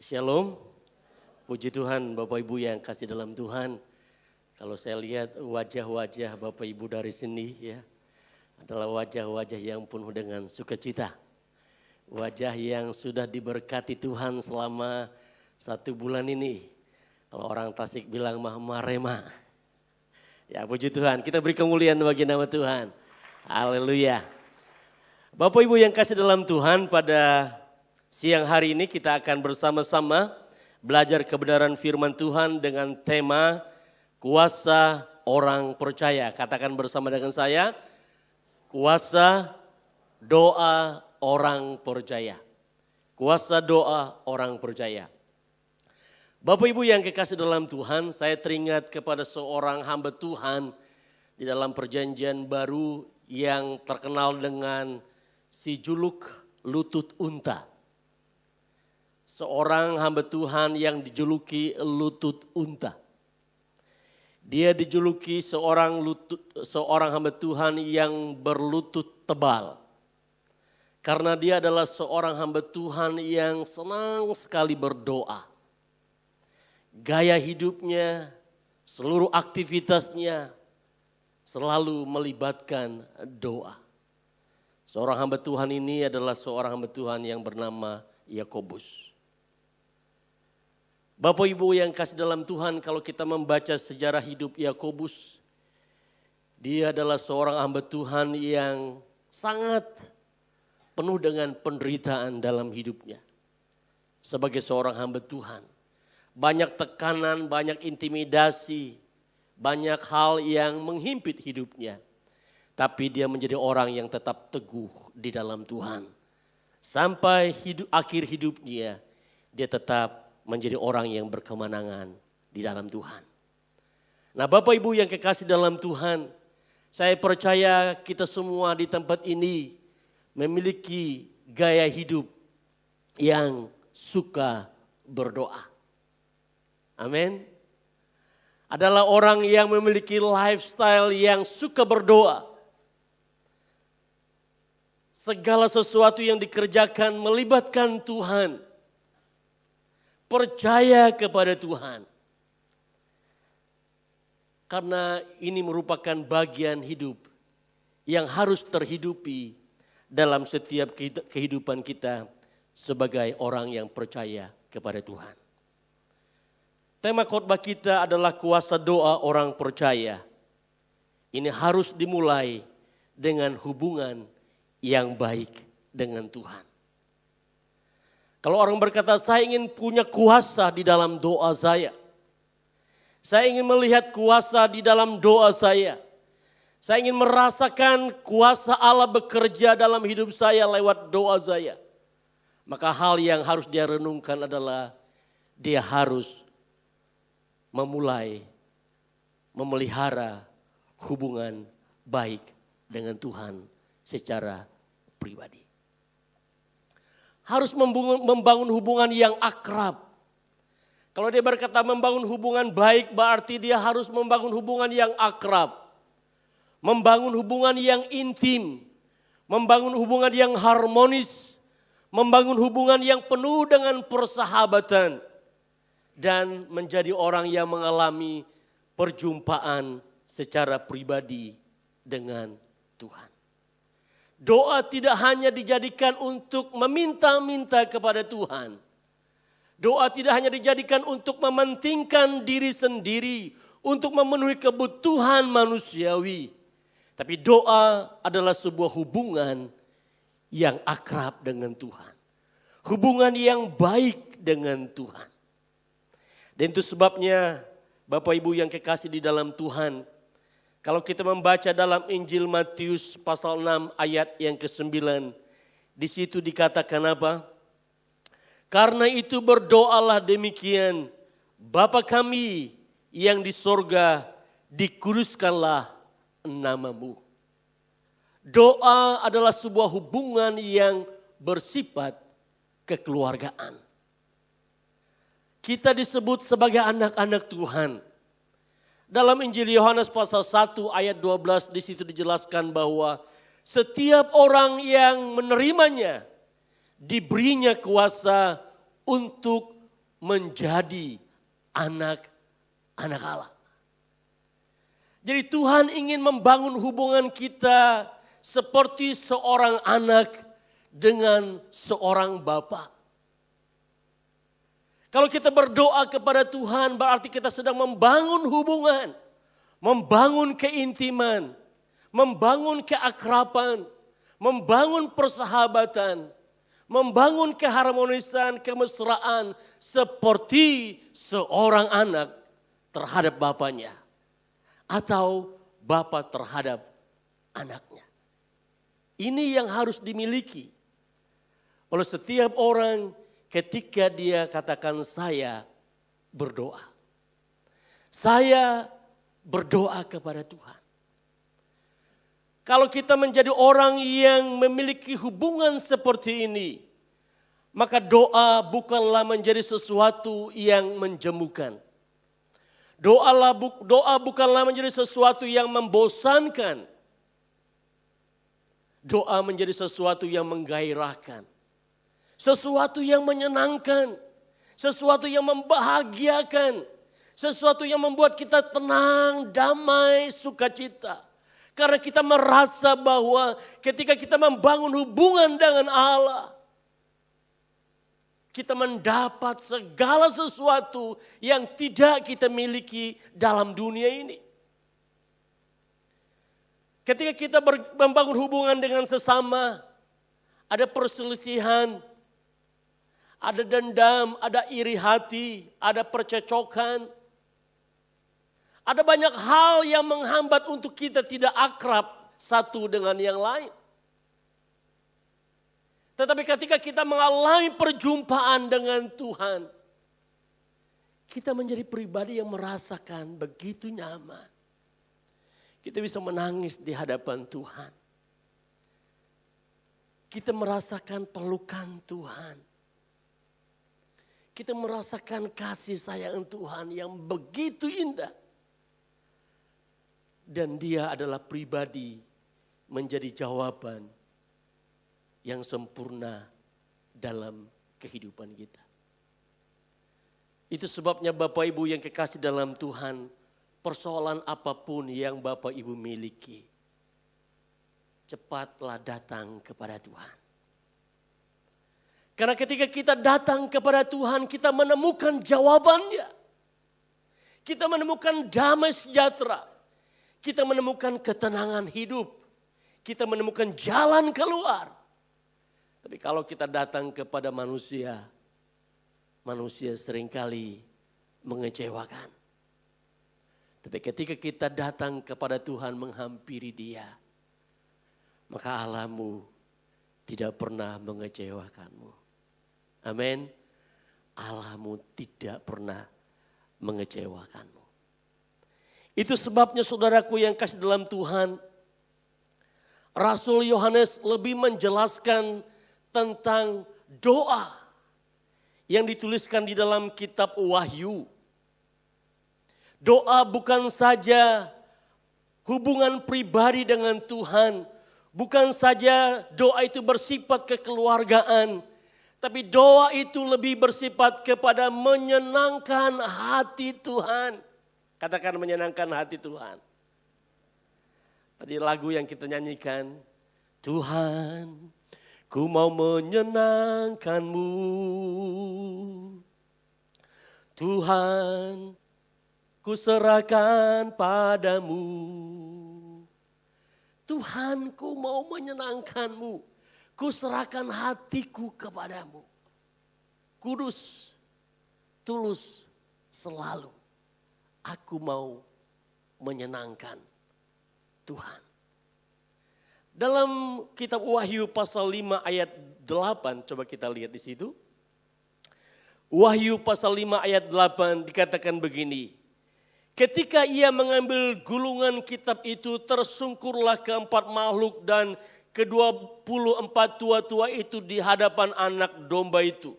Shalom, puji Tuhan Bapak Ibu yang kasih dalam Tuhan. Kalau saya lihat wajah-wajah Bapak Ibu dari sini ya, adalah wajah-wajah yang penuh dengan sukacita. Wajah yang sudah diberkati Tuhan selama 1 bulan ini. Kalau orang Tasik bilang marema. Ya puji Tuhan, kita beri kemuliaan bagi nama Tuhan. Haleluya. Bapak Ibu yang kasih dalam Tuhan, pada siang hari ini kita akan bersama-sama belajar kebenaran firman Tuhan dengan tema kuasa orang percaya. Katakan bersama dengan saya, kuasa doa orang percaya. Kuasa doa orang percaya. Bapak Ibu yang kekasih dalam Tuhan, saya teringat kepada seorang hamba Tuhan di dalam perjanjian baru yang terkenal dengan si juluk lutut unta. Seorang hamba Tuhan yang dijuluki lutut unta. Dia dijuluki seorang hamba Tuhan yang berlutut tebal. Karena dia adalah seorang hamba Tuhan yang senang sekali berdoa. Gaya hidupnya, seluruh aktivitasnya selalu melibatkan doa. Seorang hamba Tuhan ini adalah seorang hamba Tuhan yang bernama Yakobus. Bapak Ibu yang kasih dalam Tuhan, kalau kita membaca sejarah hidup Yakobus, dia adalah seorang hamba Tuhan yang sangat penuh dengan penderitaan dalam hidupnya. Sebagai seorang hamba Tuhan, banyak tekanan, banyak intimidasi, banyak hal yang menghimpit hidupnya. Tapi dia menjadi orang yang tetap teguh di dalam Tuhan. Sampai akhir hidupnya, dia tetap menjadi orang yang berkemenangan di dalam Tuhan. Nah Bapak Ibu yang kekasih dalam Tuhan, saya percaya kita semua di tempat ini memiliki gaya hidup yang suka berdoa. Amin. Adalah orang yang memiliki lifestyle yang suka berdoa. Segala sesuatu yang dikerjakan melibatkan Tuhan. Percaya kepada Tuhan. Karena ini merupakan bagian hidup yang harus terhidupi dalam setiap kehidupan kita sebagai orang yang percaya kepada Tuhan. Tema khotbah kita adalah kuasa doa orang percaya. Ini harus dimulai dengan hubungan yang baik dengan Tuhan. Kalau orang berkata, saya ingin punya kuasa di dalam doa saya. Saya ingin melihat kuasa di dalam doa saya. Saya ingin merasakan kuasa Allah bekerja dalam hidup saya lewat doa saya. Maka hal yang harus dia renungkan adalah dia harus memulai memelihara hubungan baik dengan Tuhan secara pribadi. Harus membangun hubungan yang akrab. Kalau dia berkata membangun hubungan baik, berarti dia harus membangun hubungan yang akrab. Membangun hubungan yang intim. Membangun hubungan yang harmonis. Membangun hubungan yang penuh dengan persahabatan. Dan menjadi orang yang mengalami perjumpaan secara pribadi dengan Tuhan. Doa tidak hanya dijadikan untuk meminta-minta kepada Tuhan. Doa tidak hanya dijadikan untuk mementingkan diri sendiri, untuk memenuhi kebutuhan manusiawi. Tapi doa adalah sebuah hubungan yang akrab dengan Tuhan. Hubungan yang baik dengan Tuhan. Dan itu sebabnya Bapak Ibu yang kekasih di dalam Tuhan, kalau kita membaca dalam Injil Matius pasal 6 ayat yang ke-9, di situ dikatakan apa? Karena itu berdoalah demikian, Bapa kami yang di sorga, dikuduskanlah namamu. Doa adalah sebuah hubungan yang bersifat kekeluargaan. Kita disebut sebagai anak-anak Tuhan. Dalam Injil Yohanes pasal 1 ayat 12 di situ dijelaskan bahwa setiap orang yang menerimanya diberinya kuasa untuk menjadi anak-anak Allah. Jadi Tuhan ingin membangun hubungan kita seperti seorang anak dengan seorang bapa. Kalau kita berdoa kepada Tuhan berarti kita sedang membangun hubungan, membangun keintiman, membangun keakraban, membangun persahabatan, membangun keharmonisan, kemesraan seperti seorang anak terhadap bapaknya atau bapa terhadap anaknya. Ini yang harus dimiliki oleh setiap orang ketika dia katakan saya berdoa. Saya berdoa kepada Tuhan. Kalau kita menjadi orang yang memiliki hubungan seperti ini, maka doa bukanlah menjadi sesuatu yang menjemukan. Doa bukanlah menjadi sesuatu yang membosankan. Doa menjadi sesuatu yang menggairahkan. Sesuatu yang menyenangkan. Sesuatu yang membahagiakan. Sesuatu yang membuat kita tenang, damai, sukacita. Karena kita merasa bahwa ketika kita membangun hubungan dengan Allah, kita mendapat segala sesuatu yang tidak kita miliki dalam dunia ini. Ketika kita membangun hubungan dengan sesama, ada perselisihan, ada dendam, ada iri hati, ada percecokan. Ada banyak hal yang menghambat untuk kita tidak akrab satu dengan yang lain. Tetapi ketika kita mengalami perjumpaan dengan Tuhan, kita menjadi pribadi yang merasakan begitu nyaman. Kita bisa menangis di hadapan Tuhan. Kita merasakan pelukan Tuhan. Kita merasakan kasih sayang Tuhan yang begitu indah. Dan dia adalah pribadi menjadi jawaban yang sempurna dalam kehidupan kita. Itu sebabnya Bapak Ibu yang kekasih dalam Tuhan, persoalan apapun yang Bapak Ibu miliki, cepatlah datang kepada Tuhan. Karena ketika kita datang kepada Tuhan, kita menemukan jawabannya. Kita menemukan damai sejahtera. Kita menemukan ketenangan hidup. Kita menemukan jalan keluar. Tapi kalau kita datang kepada manusia, manusia seringkali mengecewakan. Tapi ketika kita datang kepada Tuhan menghampiri Dia, maka Allahmu tidak pernah mengecewakanmu. Amin. Allahmu tidak pernah mengecewakanmu. Itu sebabnya saudaraku yang kasih dalam Tuhan, Rasul Yohanes lebih menjelaskan tentang doa yang dituliskan di dalam kitab Wahyu. Doa bukan saja hubungan pribadi dengan Tuhan. Bukan saja doa itu bersifat kekeluargaan. Tapi doa itu lebih bersifat kepada menyenangkan hati Tuhan. Katakan menyenangkan hati Tuhan. Tadi lagu yang kita nyanyikan. Tuhan, ku mau menyenangkan-Mu. Tuhan, ku serahkan padamu. Tuhan, ku mau menyenangkan-Mu. Ku serahkan hatiku kepadamu. Kudus, tulus, selalu. Aku mau menyenangkan Tuhan. Dalam kitab Wahyu pasal 5 ayat 8, coba kita lihat di situ. Wahyu pasal 5 ayat 8 dikatakan begini. Ketika ia mengambil gulungan kitab itu, tersungkurlah keempat makhluk dan ke-24 tua-tua itu di hadapan anak domba itu.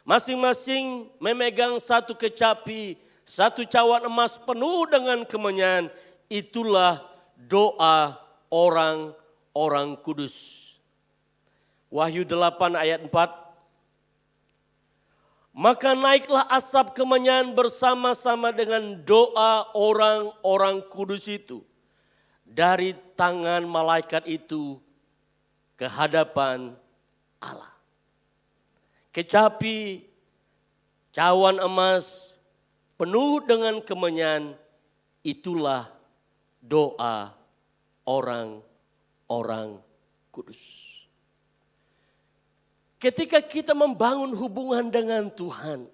Masing-masing memegang satu kecapi, satu cawan emas penuh dengan kemenyan. Itulah doa orang-orang kudus. Wahyu 8 ayat 4. Maka naiklah asap kemenyan bersama-sama dengan doa orang-orang kudus itu dari tangan malaikat itu ke hadapan Allah. Kecapi cawan emas penuh dengan kemenyan, itulah doa orang-orang kudus. Ketika kita membangun hubungan dengan Tuhan,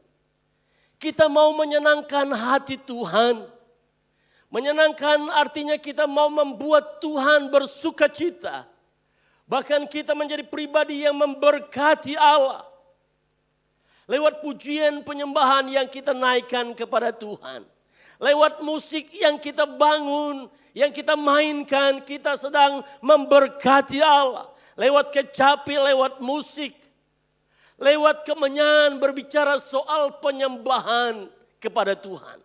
kita mau menyenangkan hati Tuhan. Menyenangkan artinya kita mau membuat Tuhan bersuka cita. Bahkan kita menjadi pribadi yang memberkati Allah. Lewat pujian penyembahan yang kita naikkan kepada Tuhan. Lewat musik yang kita bangun, yang kita mainkan, kita sedang memberkati Allah. Lewat kecapi, lewat musik. Lewat kemenyan berbicara soal penyembahan kepada Tuhan.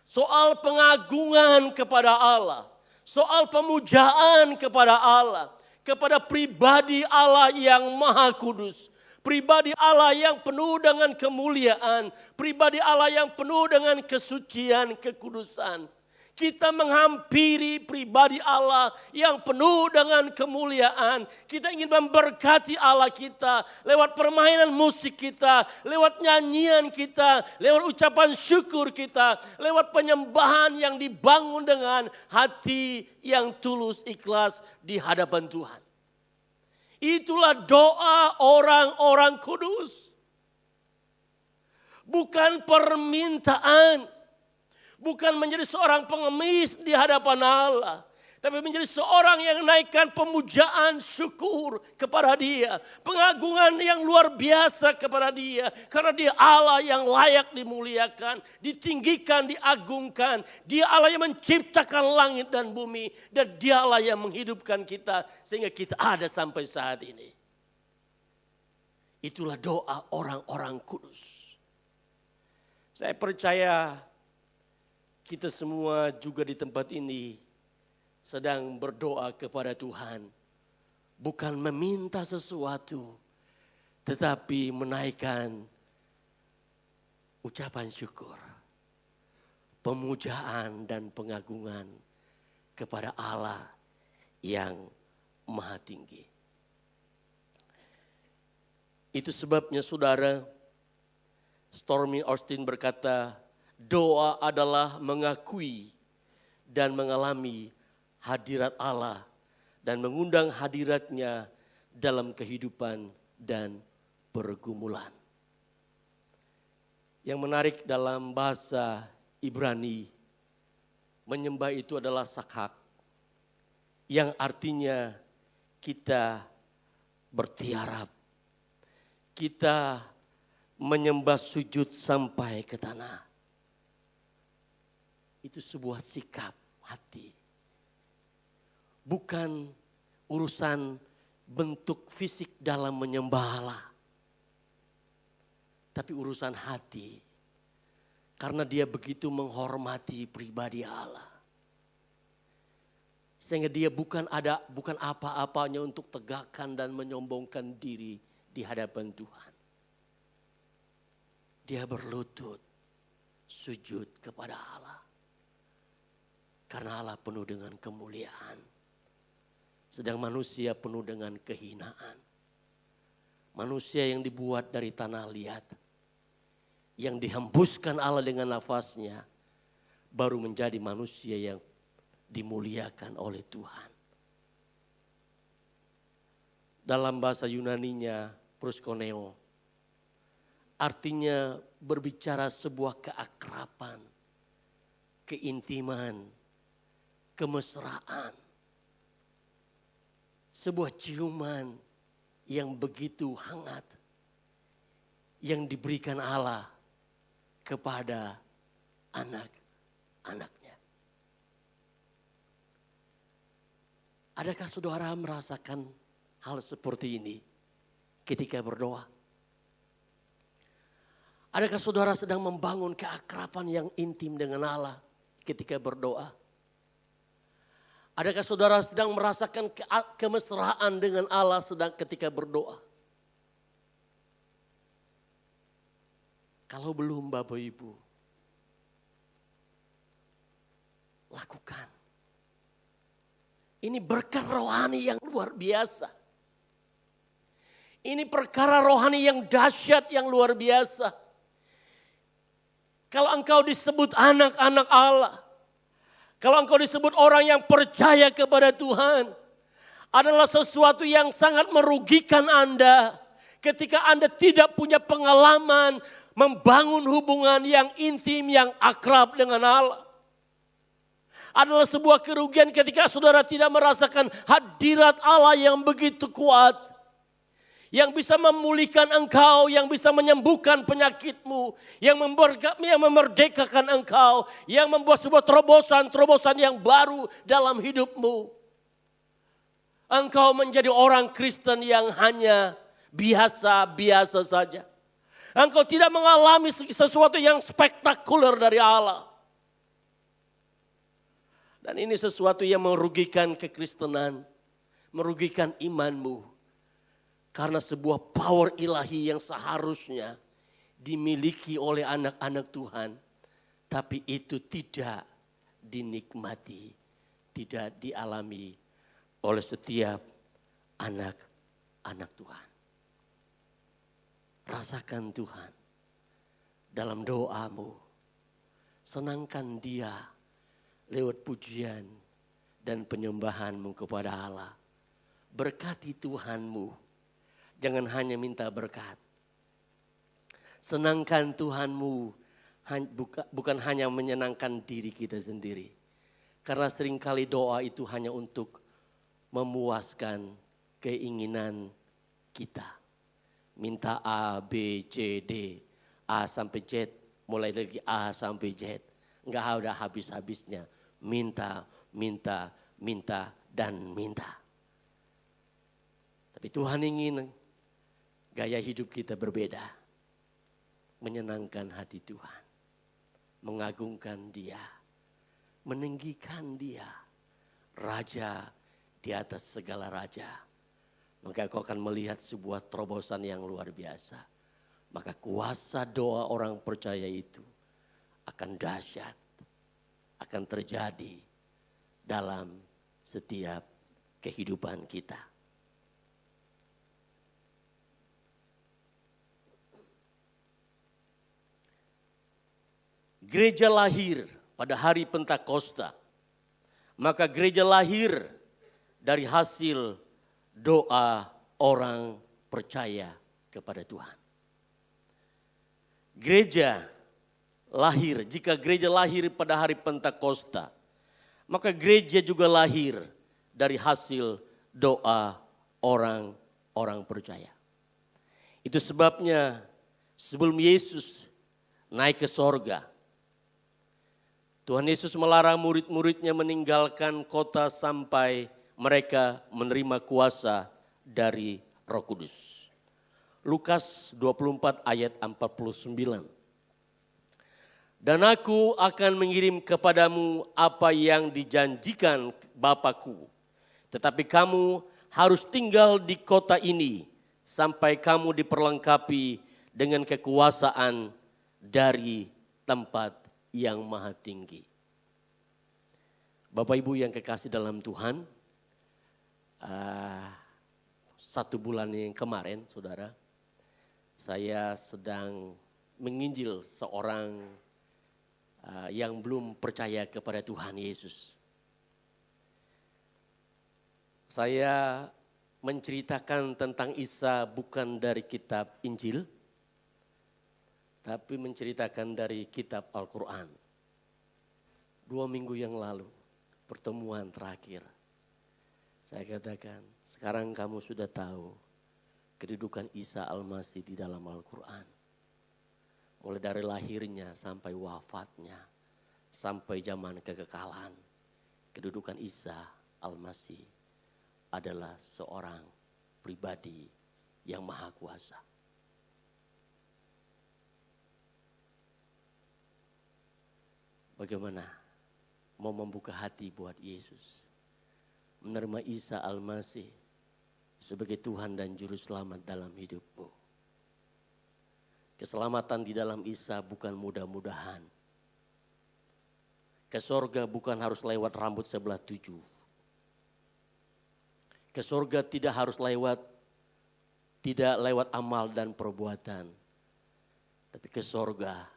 Soal pengagungan kepada Allah. Soal pemujaan kepada Allah. Kepada pribadi Allah yang maha kudus. Pribadi Allah yang penuh dengan kemuliaan. Pribadi Allah yang penuh dengan kesucian, kekudusan. Kita menghampiri pribadi Allah yang penuh dengan kemuliaan. Kita ingin memberkati Allah kita lewat permainan musik kita, lewat nyanyian kita, lewat ucapan syukur kita, lewat penyembahan yang dibangun dengan hati yang tulus ikhlas di hadapan Tuhan. Itulah doa orang-orang kudus. Bukan permintaan. Bukan menjadi seorang pengemis di hadapan Allah. Tapi menjadi seorang yang naikkan pemujaan syukur kepada Dia. Pengagungan yang luar biasa kepada Dia. Karena Dia Allah yang layak dimuliakan, ditinggikan, diagungkan. Dia Allah yang menciptakan langit dan bumi. Dan Dia Allah yang menghidupkan kita sehingga kita ada sampai saat ini. Itulah doa orang-orang kudus. Saya percaya kita semua juga di tempat ini sedang berdoa kepada Tuhan. Bukan meminta sesuatu, tetapi menaikkan ucapan syukur, pemujaan dan pengagungan kepada Allah yang maha tinggi. Itu sebabnya saudara, Stormy Austin berkata, doa adalah mengakui dan mengalami hadirat Allah dan mengundang hadiratnya dalam kehidupan dan pergumulan. Yang menarik dalam bahasa Ibrani, menyembah itu adalah sakhak, yang artinya kita bertiarap, kita menyembah sujud sampai ke tanah. Itu sebuah sikap hati. Bukan urusan bentuk fisik dalam menyembah Allah. Tapi urusan hati. Karena dia begitu menghormati pribadi Allah. Sehingga dia bukan apa-apanya untuk tegakkan dan menyombongkan diri di hadapan Tuhan. Dia berlutut, sujud kepada Allah. Karena Allah penuh dengan kemuliaan. Sedang manusia penuh dengan kehinaan. Manusia yang dibuat dari tanah liat. Yang dihembuskan Allah dengan nafasnya. Baru menjadi manusia yang dimuliakan oleh Tuhan. Dalam bahasa Yunaninya proskuneo. Artinya berbicara sebuah keakraban. Keintiman. Kemesraan, sebuah ciuman yang begitu hangat yang diberikan Allah kepada anak-anaknya. Adakah saudara merasakan hal seperti ini ketika berdoa? Adakah saudara sedang membangun keakraban yang intim dengan Allah ketika berdoa? Adakah saudara sedang merasakan kemesraan dengan Allah sedang ketika berdoa? Kalau belum Bapak Ibu, lakukan. Ini berkat rohani yang luar biasa. Ini perkara rohani yang dahsyat, yang luar biasa. Kalau engkau disebut anak-anak Allah, kalau engkau disebut orang yang percaya kepada Tuhan, adalah sesuatu yang sangat merugikan Anda ketika Anda tidak punya pengalaman membangun hubungan yang intim, yang akrab dengan Allah. Adalah sebuah kerugian ketika saudara tidak merasakan hadirat Allah yang begitu kuat. Yang bisa memulihkan engkau, yang bisa menyembuhkan penyakitmu, yang memerdekakan engkau, yang membuat sebuah terobosan yang baru dalam hidupmu. Engkau menjadi orang Kristen yang hanya biasa-biasa saja. Engkau tidak mengalami sesuatu yang spektakuler dari Allah. Dan ini sesuatu yang merugikan kekristenan, merugikan imanmu. Karena sebuah power ilahi yang seharusnya dimiliki oleh anak-anak Tuhan. Tapi itu tidak dinikmati, tidak dialami oleh setiap anak-anak Tuhan. Rasakan Tuhan dalam doamu. Senangkan Dia lewat pujian dan penyembahanmu kepada Allah. Berkati Tuhanmu. Jangan hanya minta berkat. Senangkan Tuhanmu bukan hanya menyenangkan diri kita sendiri. Karena seringkali doa itu hanya untuk memuaskan keinginan kita. Minta A, B, C, D. A sampai Z. Mulai lagi A sampai Z. Enggak ada habis-habisnya. Minta, minta, minta, dan minta. Tapi Tuhan ingin gaya hidup kita berbeda. Menyenangkan hati Tuhan. Mengagungkan Dia. Meninggikan Dia. Raja di atas segala raja. Maka kau akan melihat sebuah terobosan yang luar biasa. Maka kuasa doa orang percaya itu akan dahsyat. Akan terjadi dalam setiap kehidupan kita. Gereja lahir pada hari Pentakosta. Maka gereja lahir dari hasil doa orang percaya kepada Tuhan. Gereja lahir, jika gereja lahir pada hari Pentakosta, maka gereja juga lahir dari hasil doa orang percaya. Itu sebabnya sebelum Yesus naik ke sorga, Tuhan Yesus melarang murid-muridnya meninggalkan kota sampai mereka menerima kuasa dari Roh Kudus. Lukas 24 ayat 49. Dan aku akan mengirim kepadamu apa yang dijanjikan Bapa-Ku. Tetapi kamu harus tinggal di kota ini sampai kamu diperlengkapi dengan kekuasaan dari tempat yang maha tinggi. Bapak Ibu yang kekasih dalam Tuhan, 1 bulan yang kemarin saudara, saya sedang menginjil seorang yang belum percaya kepada Tuhan Yesus. Saya menceritakan tentang Isa bukan dari kitab Injil, tapi menceritakan dari kitab Al-Quran. 2 minggu yang lalu, pertemuan terakhir. Saya katakan, sekarang kamu sudah tahu kedudukan Isa Al-Masih di dalam Al-Quran. Mulai dari lahirnya sampai wafatnya, sampai zaman kekekalan. Kedudukan Isa Al-Masih adalah seorang pribadi yang maha kuasa. Bagaimana mau membuka hati buat Yesus, menerima Isa Al-Masih sebagai Tuhan dan Juru Selamat dalam hidupmu. Keselamatan di dalam Isa bukan mudah-mudahan. Ke sorga bukan harus lewat rambut sebelah 7. Ke sorga tidak lewat amal dan perbuatan. Tapi ke sorga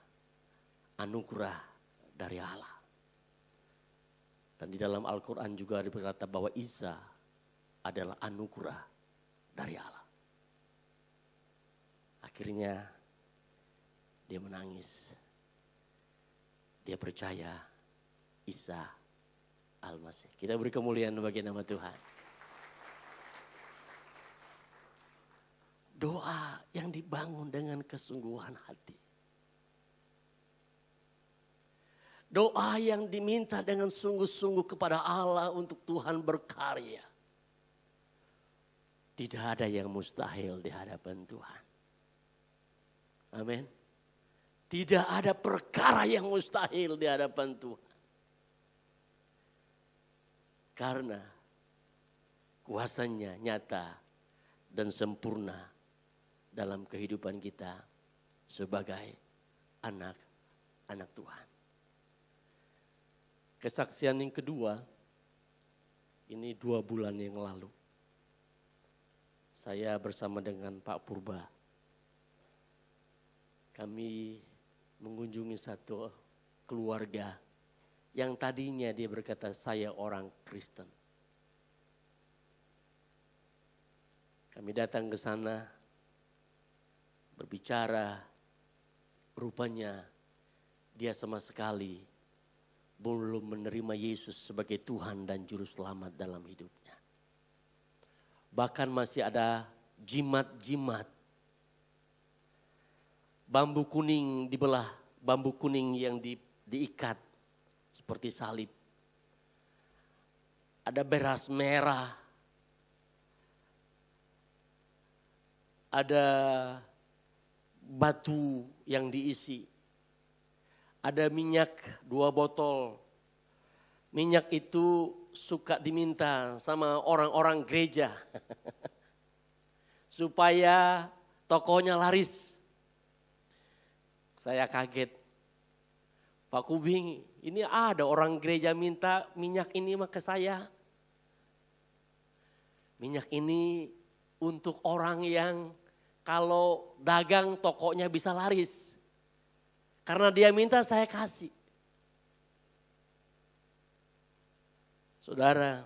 anugerah dari Allah. Dan di dalam Al-Quran juga berkata bahwa Isa adalah anugerah dari Allah. Akhirnya dia menangis. Dia percaya Isa Al-Masih. Kita beri kemuliaan bagi nama Tuhan. Doa yang dibangun dengan kesungguhan hati. Doa yang diminta dengan sungguh-sungguh kepada Allah untuk Tuhan berkarya. Tidak ada yang mustahil di hadapan Tuhan. Amin. Tidak ada perkara yang mustahil di hadapan Tuhan. Karena kuasanya nyata dan sempurna dalam kehidupan kita sebagai anak-anak Tuhan. Kesaksian yang kedua, ini 2 bulan yang lalu. Saya bersama dengan Pak Purba. Kami mengunjungi satu keluarga yang tadinya dia berkata saya orang Kristen. Kami datang ke sana, berbicara, rupanya dia sama sekali belum menerima Yesus sebagai Tuhan dan Juru Selamat dalam hidupnya. Bahkan masih ada jimat-jimat. Bambu kuning dibelah, bambu kuning yang diikat seperti salib. Ada beras merah. Ada batu yang diisi. Ada minyak 2 botol. Minyak itu suka diminta sama orang-orang gereja. Supaya tokonya laris. Saya kaget. Pak Kubing, ini ada orang gereja minta minyak ini ke saya. Minyak ini untuk orang yang kalau dagang tokonya bisa laris. Karena dia minta saya kasih. Saudara,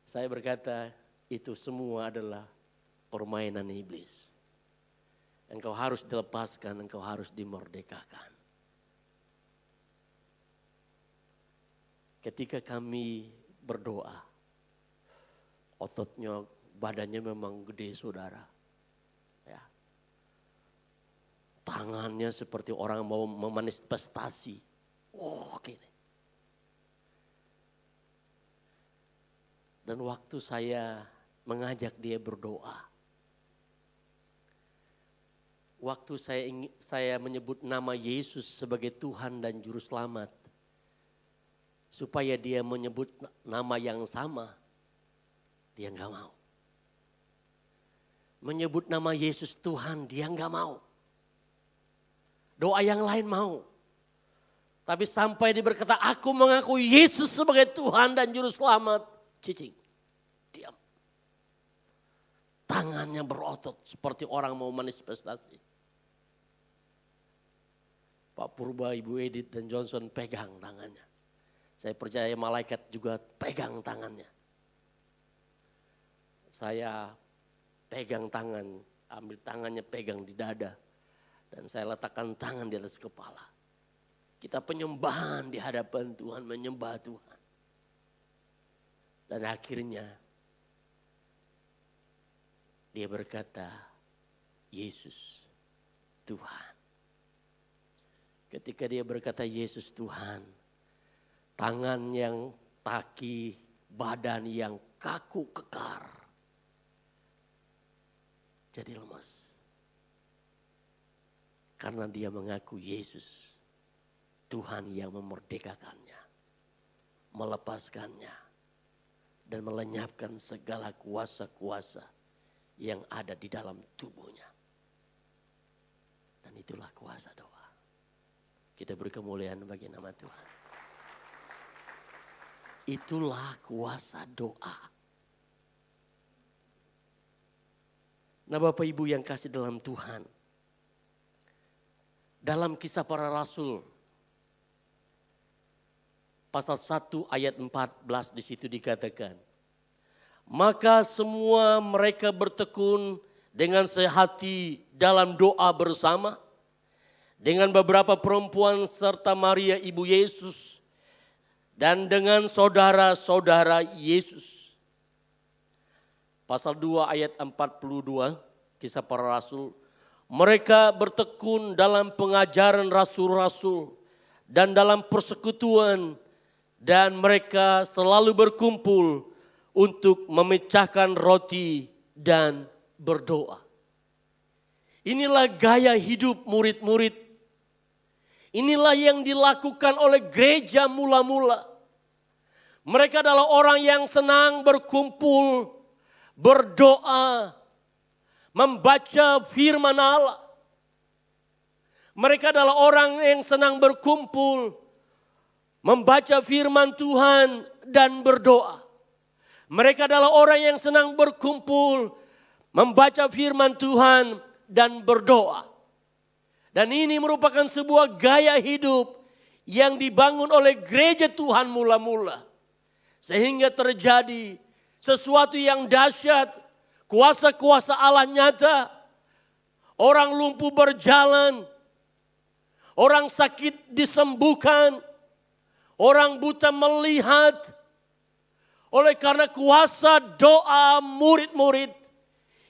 saya berkata itu semua adalah permainan iblis. Engkau harus dilepaskan, engkau harus dimerdekakan. Ketika kami berdoa, ototnya, badannya memang gede saudara. Ya. Tangannya seperti orang mau memanifestasi. Oh gini. Dan waktu saya mengajak dia berdoa. Waktu saya menyebut nama Yesus sebagai Tuhan dan Juru Selamat. Supaya dia menyebut nama yang sama. Dia enggak mau. Menyebut nama Yesus Tuhan dia enggak mau. Doa yang lain mau. Tapi sampai dia berkata, aku mengaku Yesus sebagai Tuhan dan Juru Selamat. Cicing, diam. Tangannya berotot seperti orang mau manifestasi. Pak Purba, Ibu Edith dan Johnson pegang tangannya. Saya percaya malaikat juga pegang tangannya. Saya pegang tangan, ambil tangannya pegang di dada. Dan saya letakkan tangan di atas kepala. Kita penyembahan di hadapan Tuhan, menyembah Tuhan. Dan akhirnya dia berkata, Yesus Tuhan. Ketika dia berkata Yesus Tuhan, tangan yang kaki, badan yang kaku kekar. Jadi lemas. Karena dia mengaku Yesus Tuhan yang memerdekakannya, melepaskannya, dan melenyapkan segala kuasa-kuasa yang ada di dalam tubuhnya. itulah kuasa doa. Kita beri kemuliaan bagi nama Tuhan. Itulah kuasa doa. Nah Bapak Ibu yang kasih dalam Tuhan. Dalam Kisah Para Rasul. Pasal 1 ayat 14 di situ dikatakan. Maka semua mereka bertekun dengan sehati dalam doa bersama. Dengan beberapa perempuan serta Maria ibu Yesus. Dan dengan saudara-saudara Yesus. Pasal 2 ayat 42 Kisah Para Rasul. Mereka bertekun dalam pengajaran rasul-rasul dan dalam persekutuan. Dan mereka selalu berkumpul untuk memecahkan roti dan berdoa. Inilah gaya hidup murid-murid. Inilah yang dilakukan oleh gereja mula-mula. Mereka adalah orang yang senang berkumpul, berdoa, membaca firman Allah. Mereka adalah orang yang senang berkumpul, membaca firman Tuhan dan berdoa. Mereka adalah orang yang senang berkumpul, membaca firman Tuhan dan berdoa. Dan ini merupakan sebuah gaya hidup yang dibangun oleh gereja Tuhan mula-mula. Sehingga terjadi sesuatu yang dahsyat, kuasa-kuasa Allah nyata. Orang lumpuh berjalan, orang sakit disembuhkan, orang buta melihat. Oleh karena kuasa doa murid-murid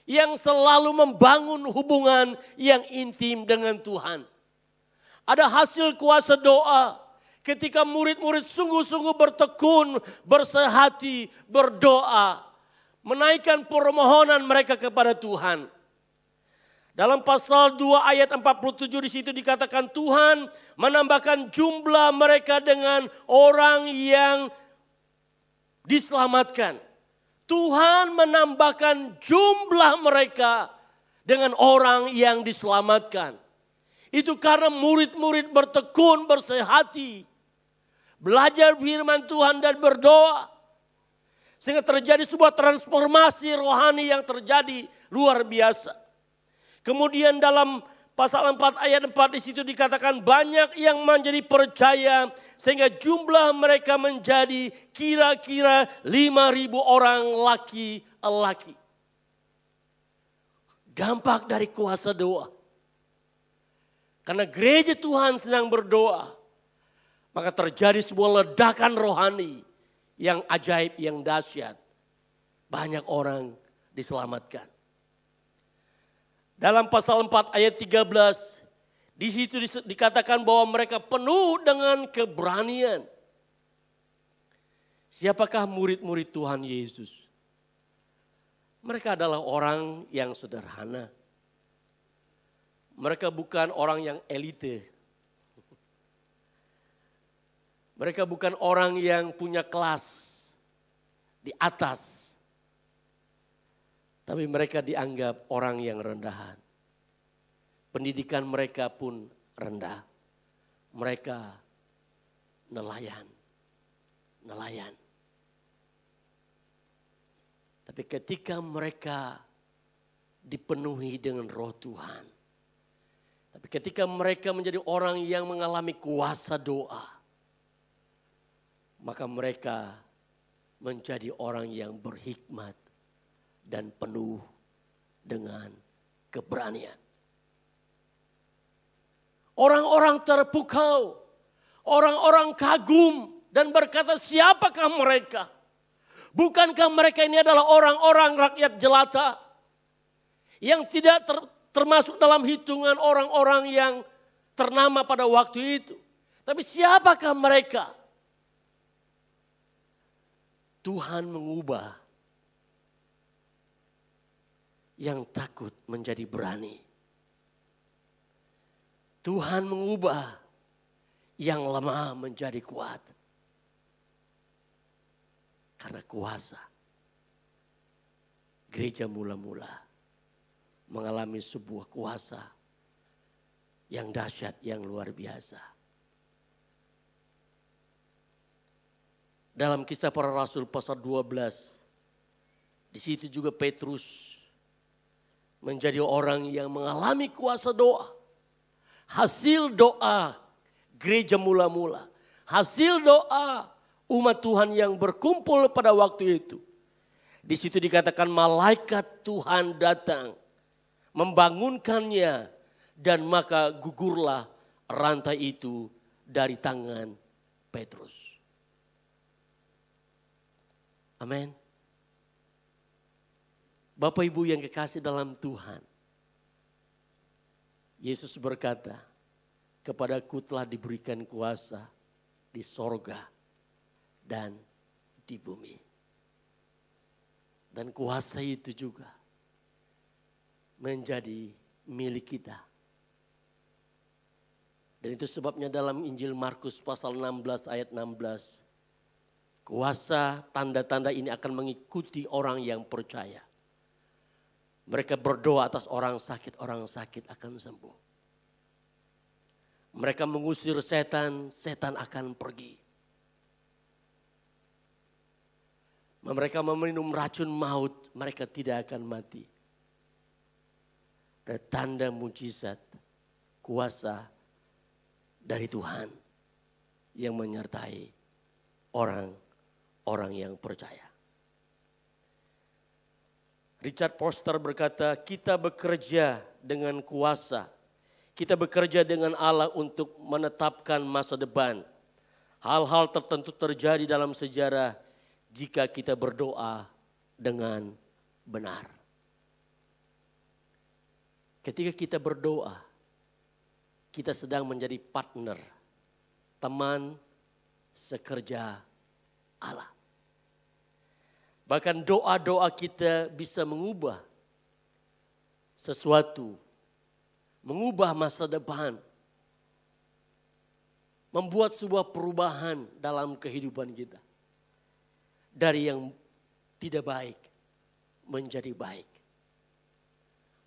yang selalu membangun hubungan yang intim dengan Tuhan. Ada hasil kuasa doa ketika murid-murid sungguh-sungguh bertekun, bersehati, berdoa. Menaikkan permohonan mereka kepada Tuhan. Dalam pasal 2 ayat 47 di situ dikatakan Tuhan menambahkan jumlah mereka dengan orang yang diselamatkan. Tuhan menambahkan jumlah mereka dengan orang yang diselamatkan. Itu karena murid-murid bertekun, bersehati, belajar firman Tuhan dan berdoa. Sehingga terjadi sebuah transformasi rohani yang terjadi luar biasa. Kemudian dalam pasal 4 ayat 4 di situ dikatakan banyak yang menjadi percaya. Sehingga jumlah mereka menjadi kira-kira 5.000 orang laki-laki. Dampak dari kuasa doa. Karena gereja Tuhan sedang berdoa. Maka terjadi sebuah ledakan rohani yang ajaib, yang dahsyat. Banyak orang diselamatkan. Dalam pasal 4 ayat 13. Di situ dikatakan bahwa mereka penuh dengan keberanian. Siapakah murid-murid Tuhan Yesus? Mereka adalah orang yang sederhana. Mereka bukan orang yang elite. Mereka bukan orang yang punya kelas di atas. Tapi mereka dianggap orang yang rendahan. Pendidikan mereka pun rendah. Mereka nelayan. Tapi ketika mereka dipenuhi dengan roh Tuhan. Tapi ketika mereka menjadi orang yang mengalami kuasa doa. Maka mereka menjadi orang yang berhikmat dan penuh dengan keberanian. Orang-orang terpukau, orang-orang kagum dan berkata siapakah mereka? Bukankah mereka ini adalah orang-orang rakyat jelata yang tidak termasuk dalam hitungan orang-orang yang ternama pada waktu itu. Tapi siapakah mereka? Tuhan mengubah yang takut menjadi berani. Tuhan mengubah yang lemah menjadi kuat. Karena kuasa. Gereja mula-mula mengalami sebuah kuasa yang dahsyat, yang luar biasa. Dalam Kisah Para Rasul pasal 12, di situ juga Petrus menjadi orang yang mengalami kuasa doa. Hasil doa gereja mula-mula. Hasil doa umat Tuhan yang berkumpul pada waktu itu. Di situ dikatakan malaikat Tuhan datang, membangunkannya, dan maka gugurlah rantai itu dari tangan Petrus. Amin. Bapak Ibu yang kekasih dalam Tuhan, Yesus berkata, kepadaku telah diberikan kuasa di sorga dan di bumi. Dan kuasa itu juga menjadi milik kita. Dan itu sebabnya dalam Injil Markus pasal 16 ayat 16. Kuasa tanda-tanda ini akan mengikuti orang yang percaya. Mereka berdoa atas orang sakit akan sembuh. Mereka mengusir setan, setan akan pergi. Mereka meminum racun maut, mereka tidak akan mati. Ada tanda mujizat, kuasa dari Tuhan yang menyertai orang yang percaya. Richard Foster berkata, kita bekerja dengan kuasa. Kita bekerja dengan Allah untuk menetapkan masa depan. Hal-hal tertentu terjadi dalam sejarah jika kita berdoa dengan benar. Ketika kita berdoa, kita sedang menjadi partner, teman sekerja Allah. Bahkan doa-doa kita bisa mengubah sesuatu, mengubah masa depan, membuat sebuah perubahan dalam kehidupan kita. Dari yang tidak baik menjadi baik.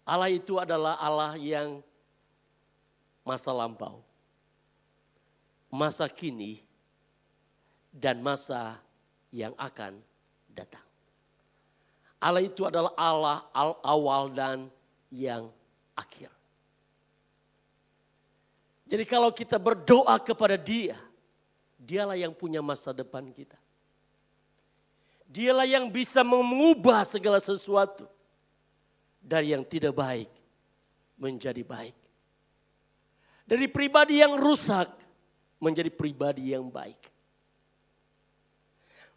Allah itu adalah Allah yang masa lampau, masa kini, dan masa yang akan datang. Allah itu adalah Allah awal dan yang akhir. Jadi kalau kita berdoa kepada Dia, Dialah yang punya masa depan kita. Dialah yang bisa mengubah segala sesuatu dari yang tidak baik menjadi baik. Dari pribadi yang rusak menjadi pribadi yang baik.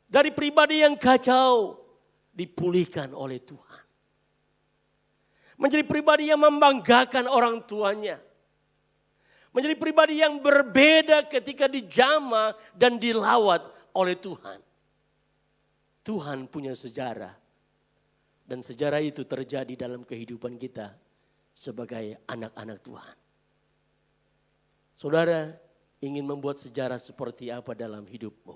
Dari pribadi yang kacau dipulihkan oleh Tuhan. Menjadi pribadi yang membanggakan orang tuanya. Menjadi pribadi yang berbeda ketika dijamah dan dilawat oleh Tuhan. Tuhan punya sejarah. Dan sejarah itu terjadi dalam kehidupan kita sebagai anak-anak Tuhan. Saudara ingin membuat sejarah seperti apa dalam hidupmu?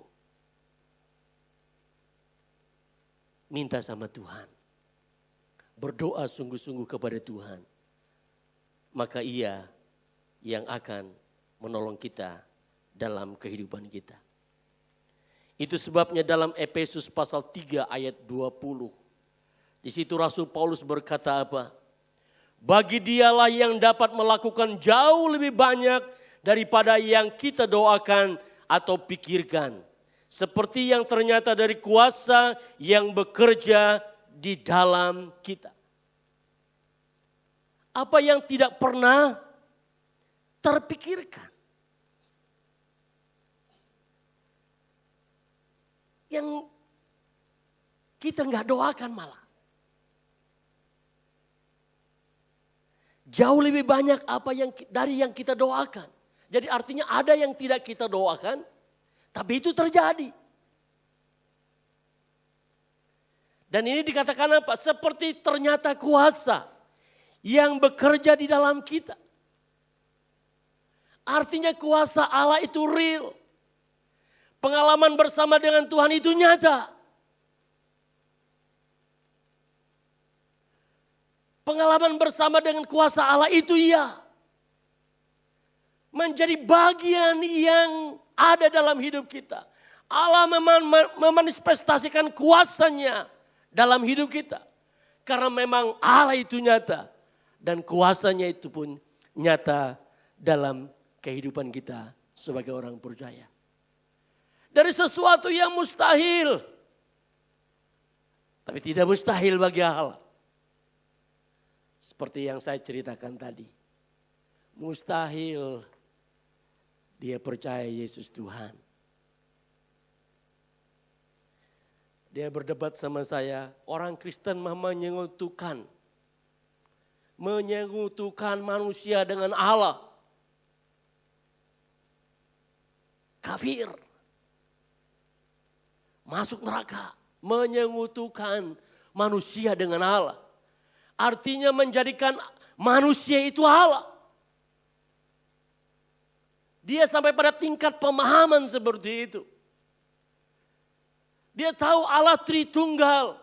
Minta sama Tuhan. Berdoa sungguh-sungguh kepada Tuhan. Maka Ia yang akan menolong kita dalam kehidupan kita. Itu sebabnya dalam Efesus pasal 3 ayat 20. Di situ Rasul Paulus berkata apa? Bagi Dialah yang dapat melakukan jauh lebih banyak daripada yang kita doakan atau pikirkan. Seperti yang ternyata dari kuasa yang bekerja di dalam kita. Apa yang tidak pernah terpikirkan. Yang kita nggak doakan malah. Jauh lebih banyak apa yang dari yang kita doakan. Jadi artinya ada yang tidak kita doakan, tapi itu terjadi. Dan ini dikatakan apa? Seperti ternyata kuasa yang bekerja di dalam kita. Artinya kuasa Allah itu real. Pengalaman bersama dengan Tuhan itu nyata. Pengalaman bersama dengan kuasa Allah itu iya. menjadi bagian yang ada dalam hidup kita. Allah memanifestasikan kuasanya dalam hidup kita. Karena memang Allah itu nyata. Dan kuasanya itu pun nyata dalam kehidupan kita sebagai orang percaya. Dari sesuatu yang mustahil. Tapi tidak mustahil bagi Allah. Seperti yang saya ceritakan tadi. Mustahil dia percaya Yesus Tuhan. Dia berdebat sama saya, orang Kristen menyekutukan manusia dengan Allah. Kafir. Masuk neraka. Menyekutukan manusia dengan Allah. Artinya menjadikan manusia itu Allah. Dia sampai pada tingkat pemahaman seperti itu. Dia tahu Allah Tritunggal.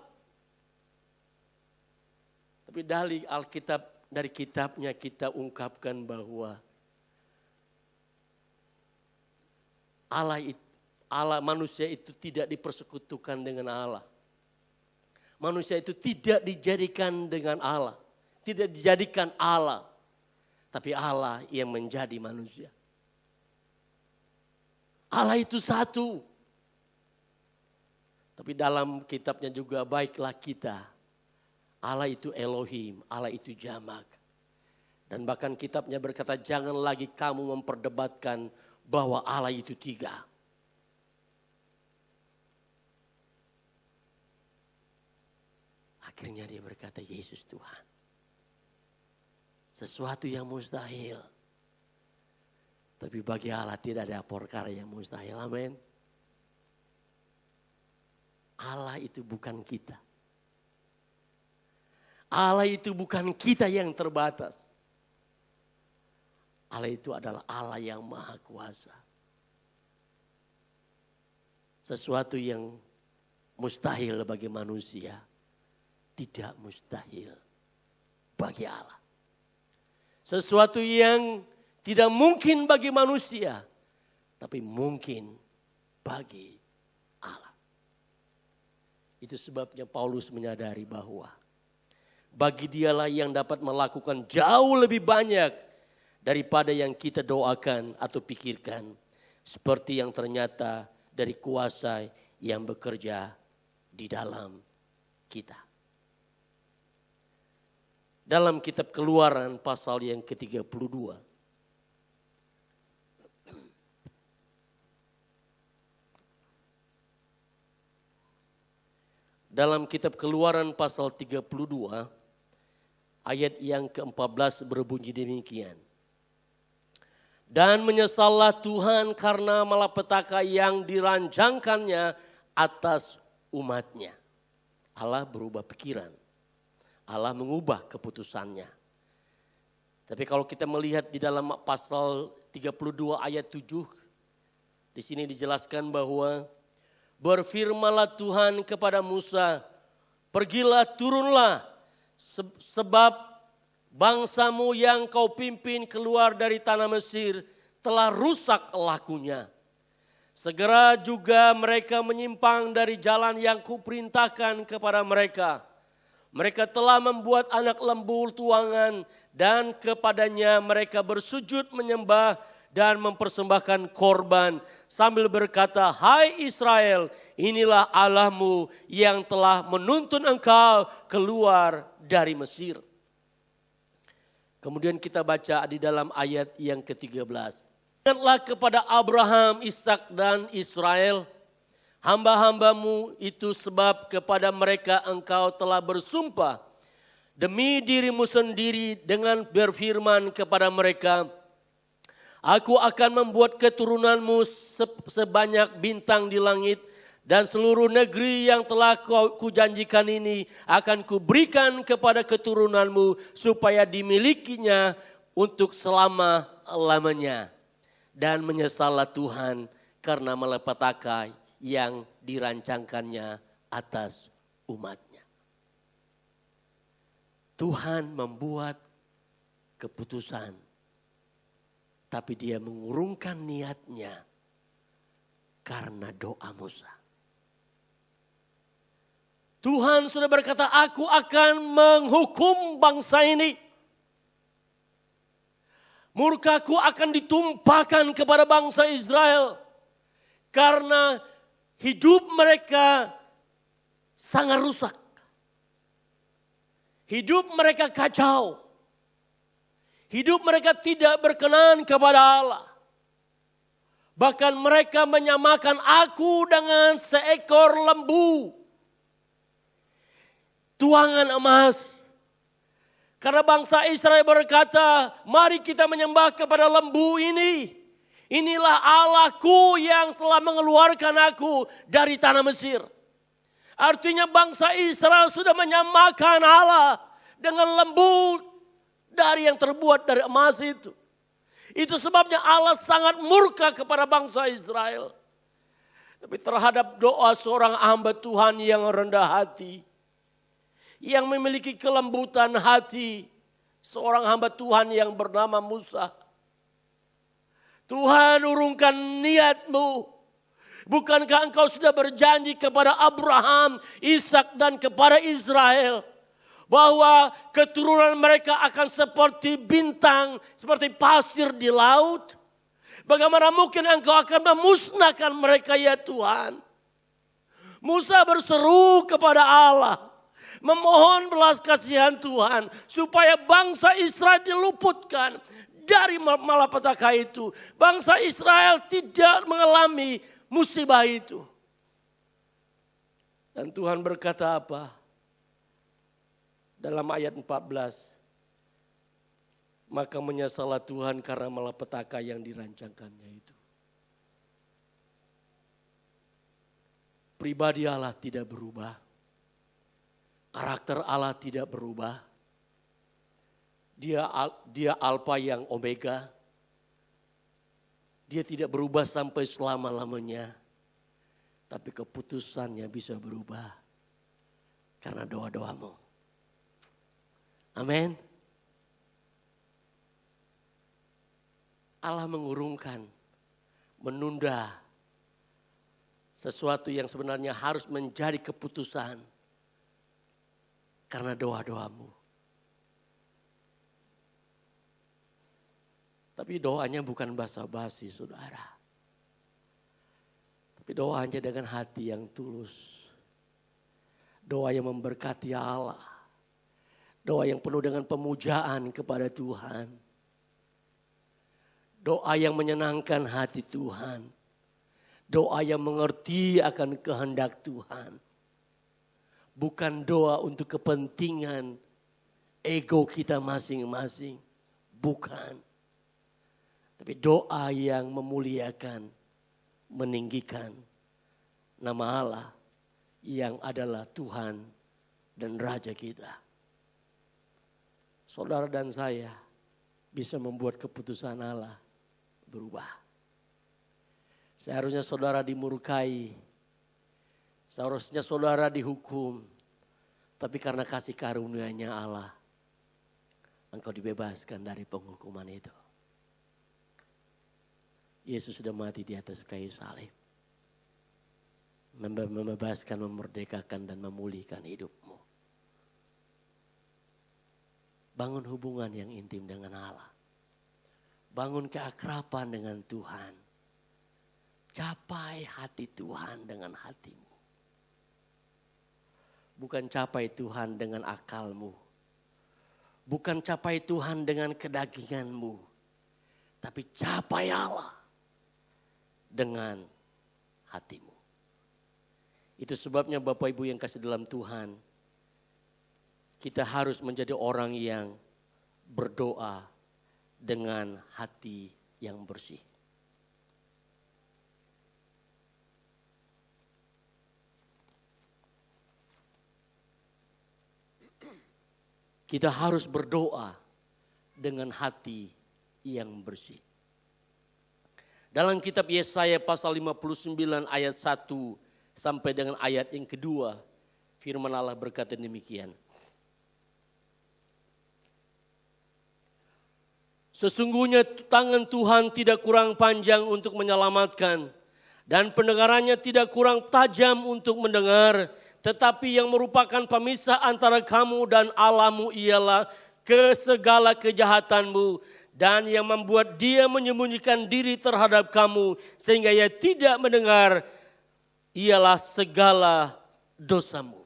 Tapi dari Alkitab, dari kitabnya kita ungkapkan bahwa Allah manusia itu tidak dipersekutukan dengan Allah. Manusia itu tidak dijadikan dengan Allah. Tidak dijadikan Allah. Tapi Allah yang menjadi manusia. Allah itu satu. Tapi dalam kitabnya juga baiklah kita. Allah itu Elohim, Allah itu jamak. Dan bahkan kitabnya berkata jangan lagi kamu memperdebatkan bahwa Allah itu tiga. Akhirnya dia berkata Yesus Tuhan. Sesuatu yang mustahil. Tapi bagi Allah tidak ada perkara yang mustahil. Amin. Allah itu bukan kita. Allah itu bukan kita yang terbatas. Allah itu adalah Allah yang maha kuasa. Sesuatu yang mustahil bagi manusia, tidak mustahil bagi Allah. Sesuatu yang tidak mungkin bagi manusia, tapi mungkin bagi Allah. Itu sebabnya Paulus menyadari bahwa bagi dialah yang dapat melakukan jauh lebih banyak daripada yang kita doakan atau pikirkan. Seperti yang ternyata dari kuasa yang bekerja di dalam kita. Dalam kitab Keluaran pasal yang ke-32. Dalam kitab Keluaran pasal 32 ayat yang ke-14 berbunyi demikian. Dan menyesallah Tuhan karena malapetaka yang dirancangkannya atas umatnya. Allah berubah pikiran. Allah mengubah keputusannya. Tapi kalau kita melihat di dalam pasal 32 ayat 7. Di sini dijelaskan bahwa berfirmanlah Tuhan kepada Musa, pergilah turunlah sebab bangsamu yang kau pimpin keluar dari tanah Mesir telah rusak lakunya. Segera juga mereka menyimpang dari jalan yang kuperintahkan kepada mereka. Mereka telah membuat anak lembu tuangan dan kepadanya mereka bersujud menyembah dan mempersembahkan korban sambil berkata, hai Israel, inilah Allahmu yang telah menuntun engkau keluar dari Mesir. Kemudian kita baca di dalam ayat yang ke-13. Ingatlah kepada Abraham, Ishak dan Israel, hamba-hambamu itu sebab kepada mereka engkau telah bersumpah demi dirimu sendiri dengan berfirman kepada mereka, aku akan membuat keturunanmu sebanyak bintang di langit dan seluruh negeri yang telah kujanjikan ini akan kuberikan kepada keturunanmu supaya dimilikinya untuk selama-lamanya. Dan menyesallah Tuhan karena malapetaka yang dirancangkannya atas umatnya. Tuhan membuat keputusan Tapi dia mengurungkan niatnya karena doa Musa. Tuhan sudah berkata, aku akan menghukum bangsa ini. Murkaku akan ditumpahkan kepada bangsa Israel. Karena hidup mereka sangat rusak. Hidup mereka kacau. Hidup mereka tidak berkenan kepada Allah. Bahkan mereka menyamakan aku dengan seekor lembu. Tuangan emas. Karena bangsa Israel berkata, mari kita menyembah kepada lembu ini. Inilah Allahku yang telah mengeluarkan aku dari tanah Mesir. Artinya bangsa Israel sudah menyamakan Allah dengan lembu dari yang terbuat dari emas itu. Itu sebabnya Allah sangat murka kepada bangsa Israel. Tapi terhadap doa seorang hamba Tuhan yang rendah hati, yang memiliki kelembutan hati, seorang hamba Tuhan yang bernama Musa. Tuhan, urungkan niatmu. Bukankah engkau sudah berjanji kepada Abraham, Ishak dan kepada Israel bahwa keturunan mereka akan seperti bintang, seperti pasir di laut? Bagaimana mungkin engkau akan memusnahkan mereka ya Tuhan? Musa berseru kepada Allah, memohon belas kasihan Tuhan supaya bangsa Israel diluputkan dari malapetaka itu. Bangsa Israel tidak mengalami musibah itu. Dan Tuhan berkata apa? Dalam ayat 14. Maka menyesallah Tuhan karena malapetaka yang dirancangkannya itu. Pribadi Allah tidak berubah. Karakter Allah tidak berubah. Dia Alfa yang Omega. Dia tidak berubah sampai selama-lamanya. Tapi keputusannya bisa berubah. Karena doa-doamu. Amin. Allah mengurungkan, menunda sesuatu yang sebenarnya harus menjadi keputusan. Karena doa-doamu. Tapi doanya bukan basa-basi saudara. Tapi doanya dengan hati yang tulus. Doa yang memberkati Allah. Doa yang penuh dengan pemujaan kepada Tuhan. Doa yang menyenangkan hati Tuhan. Doa yang mengerti akan kehendak Tuhan. Bukan doa untuk kepentingan ego kita masing-masing. Bukan. Tapi doa yang memuliakan, meninggikan nama Allah yang adalah Tuhan dan Raja kita. Saudara dan saya bisa membuat keputusan Allah berubah. Seharusnya saudara dimurkai. Seharusnya saudara dihukum. Tapi karena kasih karunia-Nya Allah, engkau dibebaskan dari penghukuman itu. Yesus sudah mati di atas kayu salib. Membebaskan, memerdekakan dan memulihkan hidupmu. Bangun hubungan yang intim dengan Allah. Bangun keakraban dengan Tuhan. Capai hati Tuhan dengan hatimu. Bukan capai Tuhan dengan akalmu. Bukan capai Tuhan dengan kedaginganmu. Tapi capai Allah dengan hatimu. Itu sebabnya Bapak Ibu yang kasih dalam Tuhan. Kita harus menjadi orang yang berdoa dengan hati yang bersih. Kita harus berdoa dengan hati yang bersih. Dalam kitab Yesaya pasal 59 ayat 1 sampai dengan ayat yang kedua, firman Allah berkata demikian. Sesungguhnya tangan Tuhan tidak kurang panjang untuk menyelamatkan, dan pendengarannya tidak kurang tajam untuk mendengar. Tetapi yang merupakan pemisah antara kamu dan Allahmu ialah segala kejahatanmu. Dan yang membuat dia menyembunyikan diri terhadap kamu sehingga ia tidak mendengar ialah segala dosamu.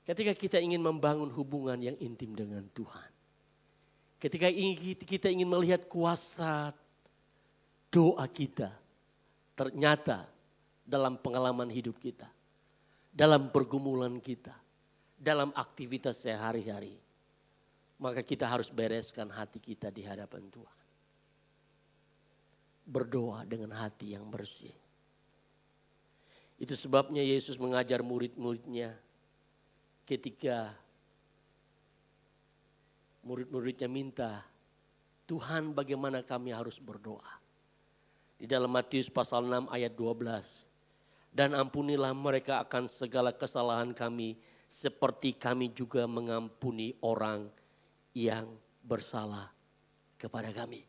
Ketika kita ingin membangun hubungan yang intim dengan Tuhan. Ketika kita ingin melihat kuasa doa kita ternyata dalam pengalaman hidup kita, dalam pergumulan kita, dalam aktivitas sehari-hari, maka kita harus bereskan hati kita di hadapan Tuhan. Berdoa dengan hati yang bersih. Itu sebabnya Yesus mengajar murid-muridnya ketika murid-muridnya minta, Tuhan bagaimana kami harus berdoa. Di dalam Matius pasal 6 ayat 12. Dan ampunilah mereka akan segala kesalahan kami seperti kami juga mengampuni orang yang bersalah kepada kami.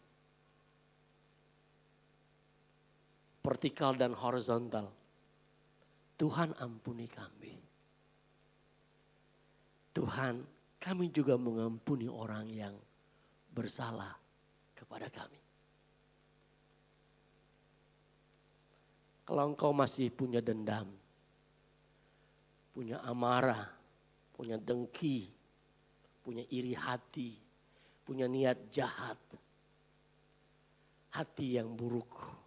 Vertikal dan horizontal. Tuhan ampuni kami. Tuhan, kami juga mengampuni orang yang bersalah kepada kami. Kalau engkau masih punya dendam, punya amarah, punya dengki, punya iri hati, punya niat jahat, hati yang buruk,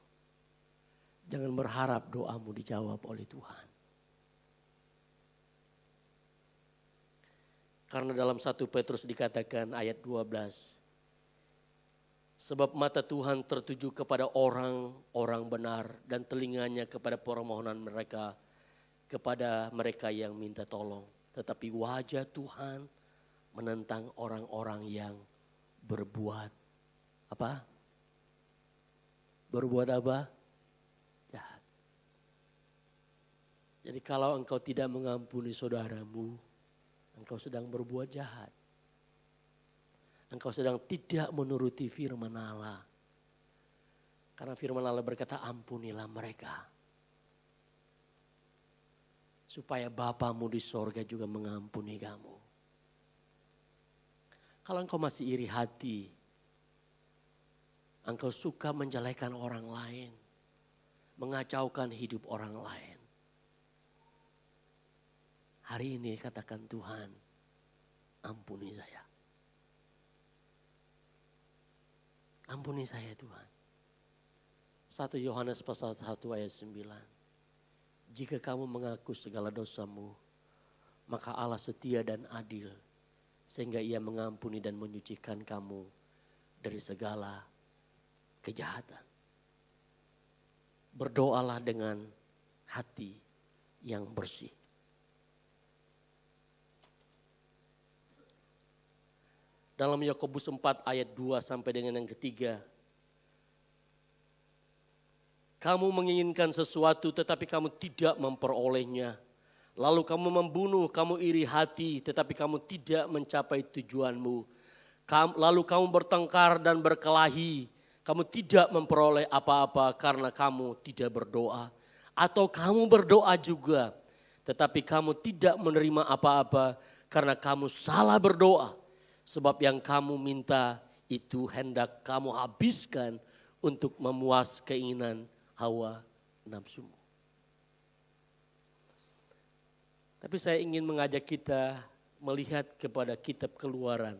jangan berharap doamu dijawab oleh Tuhan. Karena dalam 1 Petrus dikatakan ayat 12. Sebab mata Tuhan tertuju kepada orang-orang benar dan telinganya kepada permohonan mereka, kepada mereka yang minta tolong. Tetapi wajah Tuhan menentang orang-orang yang berbuat apa? Berbuat apa? Jahat. Jadi kalau engkau tidak mengampuni saudaramu, engkau sedang berbuat jahat. Engkau sedang tidak menuruti firman Allah. Karena firman Allah berkata, ampunilah mereka. Supaya Bapamu di sorga juga mengampuni kamu. Kalau engkau masih iri hati, engkau suka menjelekan orang lain, mengacaukan hidup orang lain. Hari ini katakan Tuhan, ampuni saya. Ampuni saya Tuhan. 1 Yohanes pasal 1 ayat 9. Jika kamu mengaku segala dosamu, maka Allah setia dan adil. Sehingga ia mengampuni dan menyucikan kamu dari segala kejahatan. Berdoalah dengan hati yang bersih. Dalam Yakobus 4 ayat 2 sampai dengan yang ketiga. Kamu menginginkan sesuatu tetapi kamu tidak memperolehnya. Lalu kamu membunuh, kamu iri hati tetapi kamu tidak mencapai tujuanmu. Lalu kamu bertengkar dan berkelahi. Kamu tidak memperoleh apa-apa karena kamu tidak berdoa. Atau kamu berdoa juga tetapi kamu tidak menerima apa-apa karena kamu salah berdoa. Sebab yang kamu minta itu hendak kamu habiskan untuk memuas keinginan hawa nafsumu. Tapi saya ingin mengajak kita melihat kepada kitab Keluaran.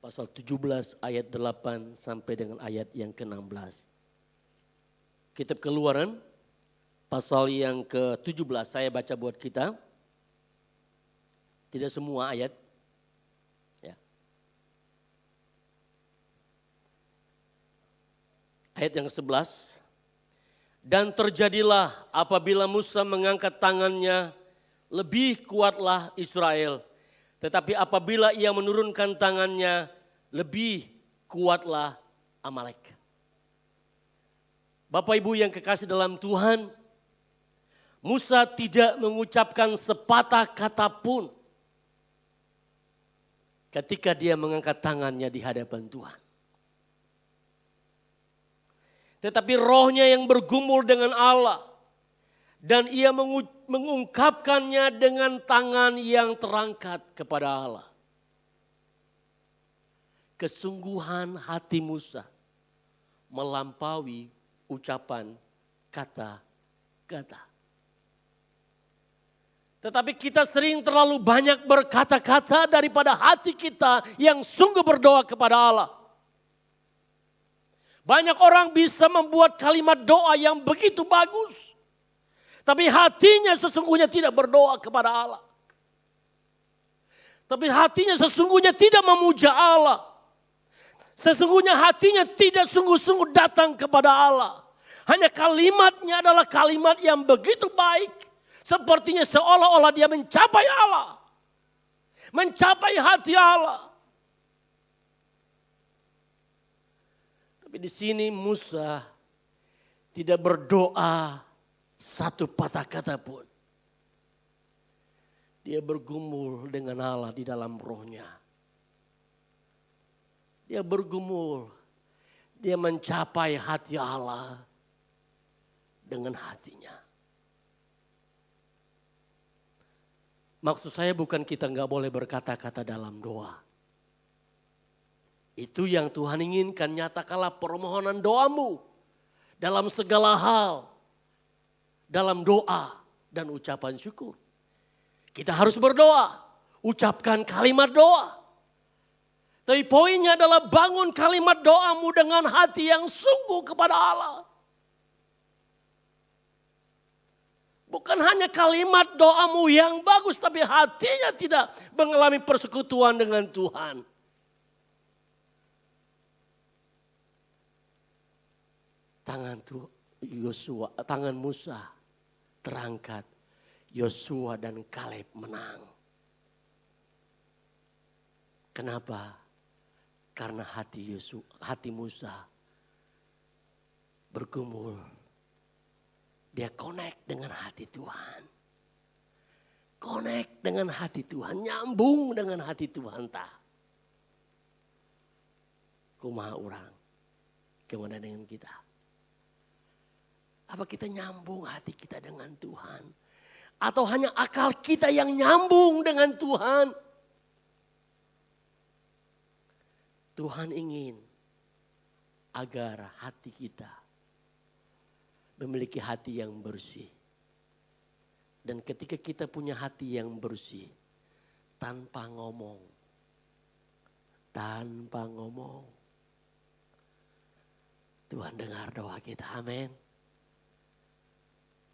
Pasal 17 ayat 8 sampai dengan ayat yang ke-16. Kitab Keluaran pasal yang ke-17 saya baca buat kita. Tidak semua ayat. Ayat yang ke-11. Dan terjadilah apabila Musa mengangkat tangannya, lebih kuatlah Israel. Tetapi apabila ia menurunkan tangannya, lebih kuatlah Amalek. Bapak Ibu yang kekasih dalam Tuhan, Musa tidak mengucapkan sepatah kata pun. ketika dia mengangkat tangannya di hadapan Tuhan. Tetapi rohnya yang bergumul dengan Allah. Dan ia mengungkapkannya dengan tangan yang terangkat kepada Allah. Kesungguhan hati Musa melampaui ucapan kata-kata. Tetapi kita sering terlalu banyak berkata-kata daripada hati kita yang sungguh berdoa kepada Allah. Banyak orang bisa membuat kalimat doa yang begitu bagus. Tapi hatinya sesungguhnya tidak berdoa kepada Allah. Tapi hatinya sesungguhnya tidak memuja Allah. Sesungguhnya hatinya tidak sungguh-sungguh datang kepada Allah. Hanya kalimatnya adalah kalimat yang begitu baik. Sepertinya seolah-olah dia mencapai Allah. Mencapai hati Allah. Tapi di sini Musa tidak berdoa satu patah kata pun. Dia bergumul dengan Allah di dalam rohnya. Dia bergumul. Dia mencapai hati Allah dengan hatinya. Maksud saya bukan kita nggak boleh berkata-kata dalam doa. Itu yang Tuhan inginkan, nyatakanlah permohonan doamu dalam segala hal. Dalam doa dan ucapan syukur. Kita harus berdoa, ucapkan kalimat doa. Tapi poinnya adalah bangun kalimat doamu dengan hati yang sungguh kepada Allah. Bukan hanya kalimat doamu yang bagus, tapi hatinya tidak mengalami persekutuan dengan Tuhan. Tangan Musa terangkat, Yosua dan Kaleb menang. Kenapa? Karena hati Musa bergumul. Dia connect dengan hati Tuhan. Connect dengan hati Tuhan, nyambung dengan hati Tuhan tak. Kumaha orang, gimana dengan kita? Apa kita nyambung hati kita dengan Tuhan? Atau hanya akal kita yang nyambung dengan Tuhan? Tuhan ingin agar hati kita memiliki hati yang bersih. Dan ketika kita punya hati yang bersih, tanpa ngomong, Tuhan dengar doa kita, amin.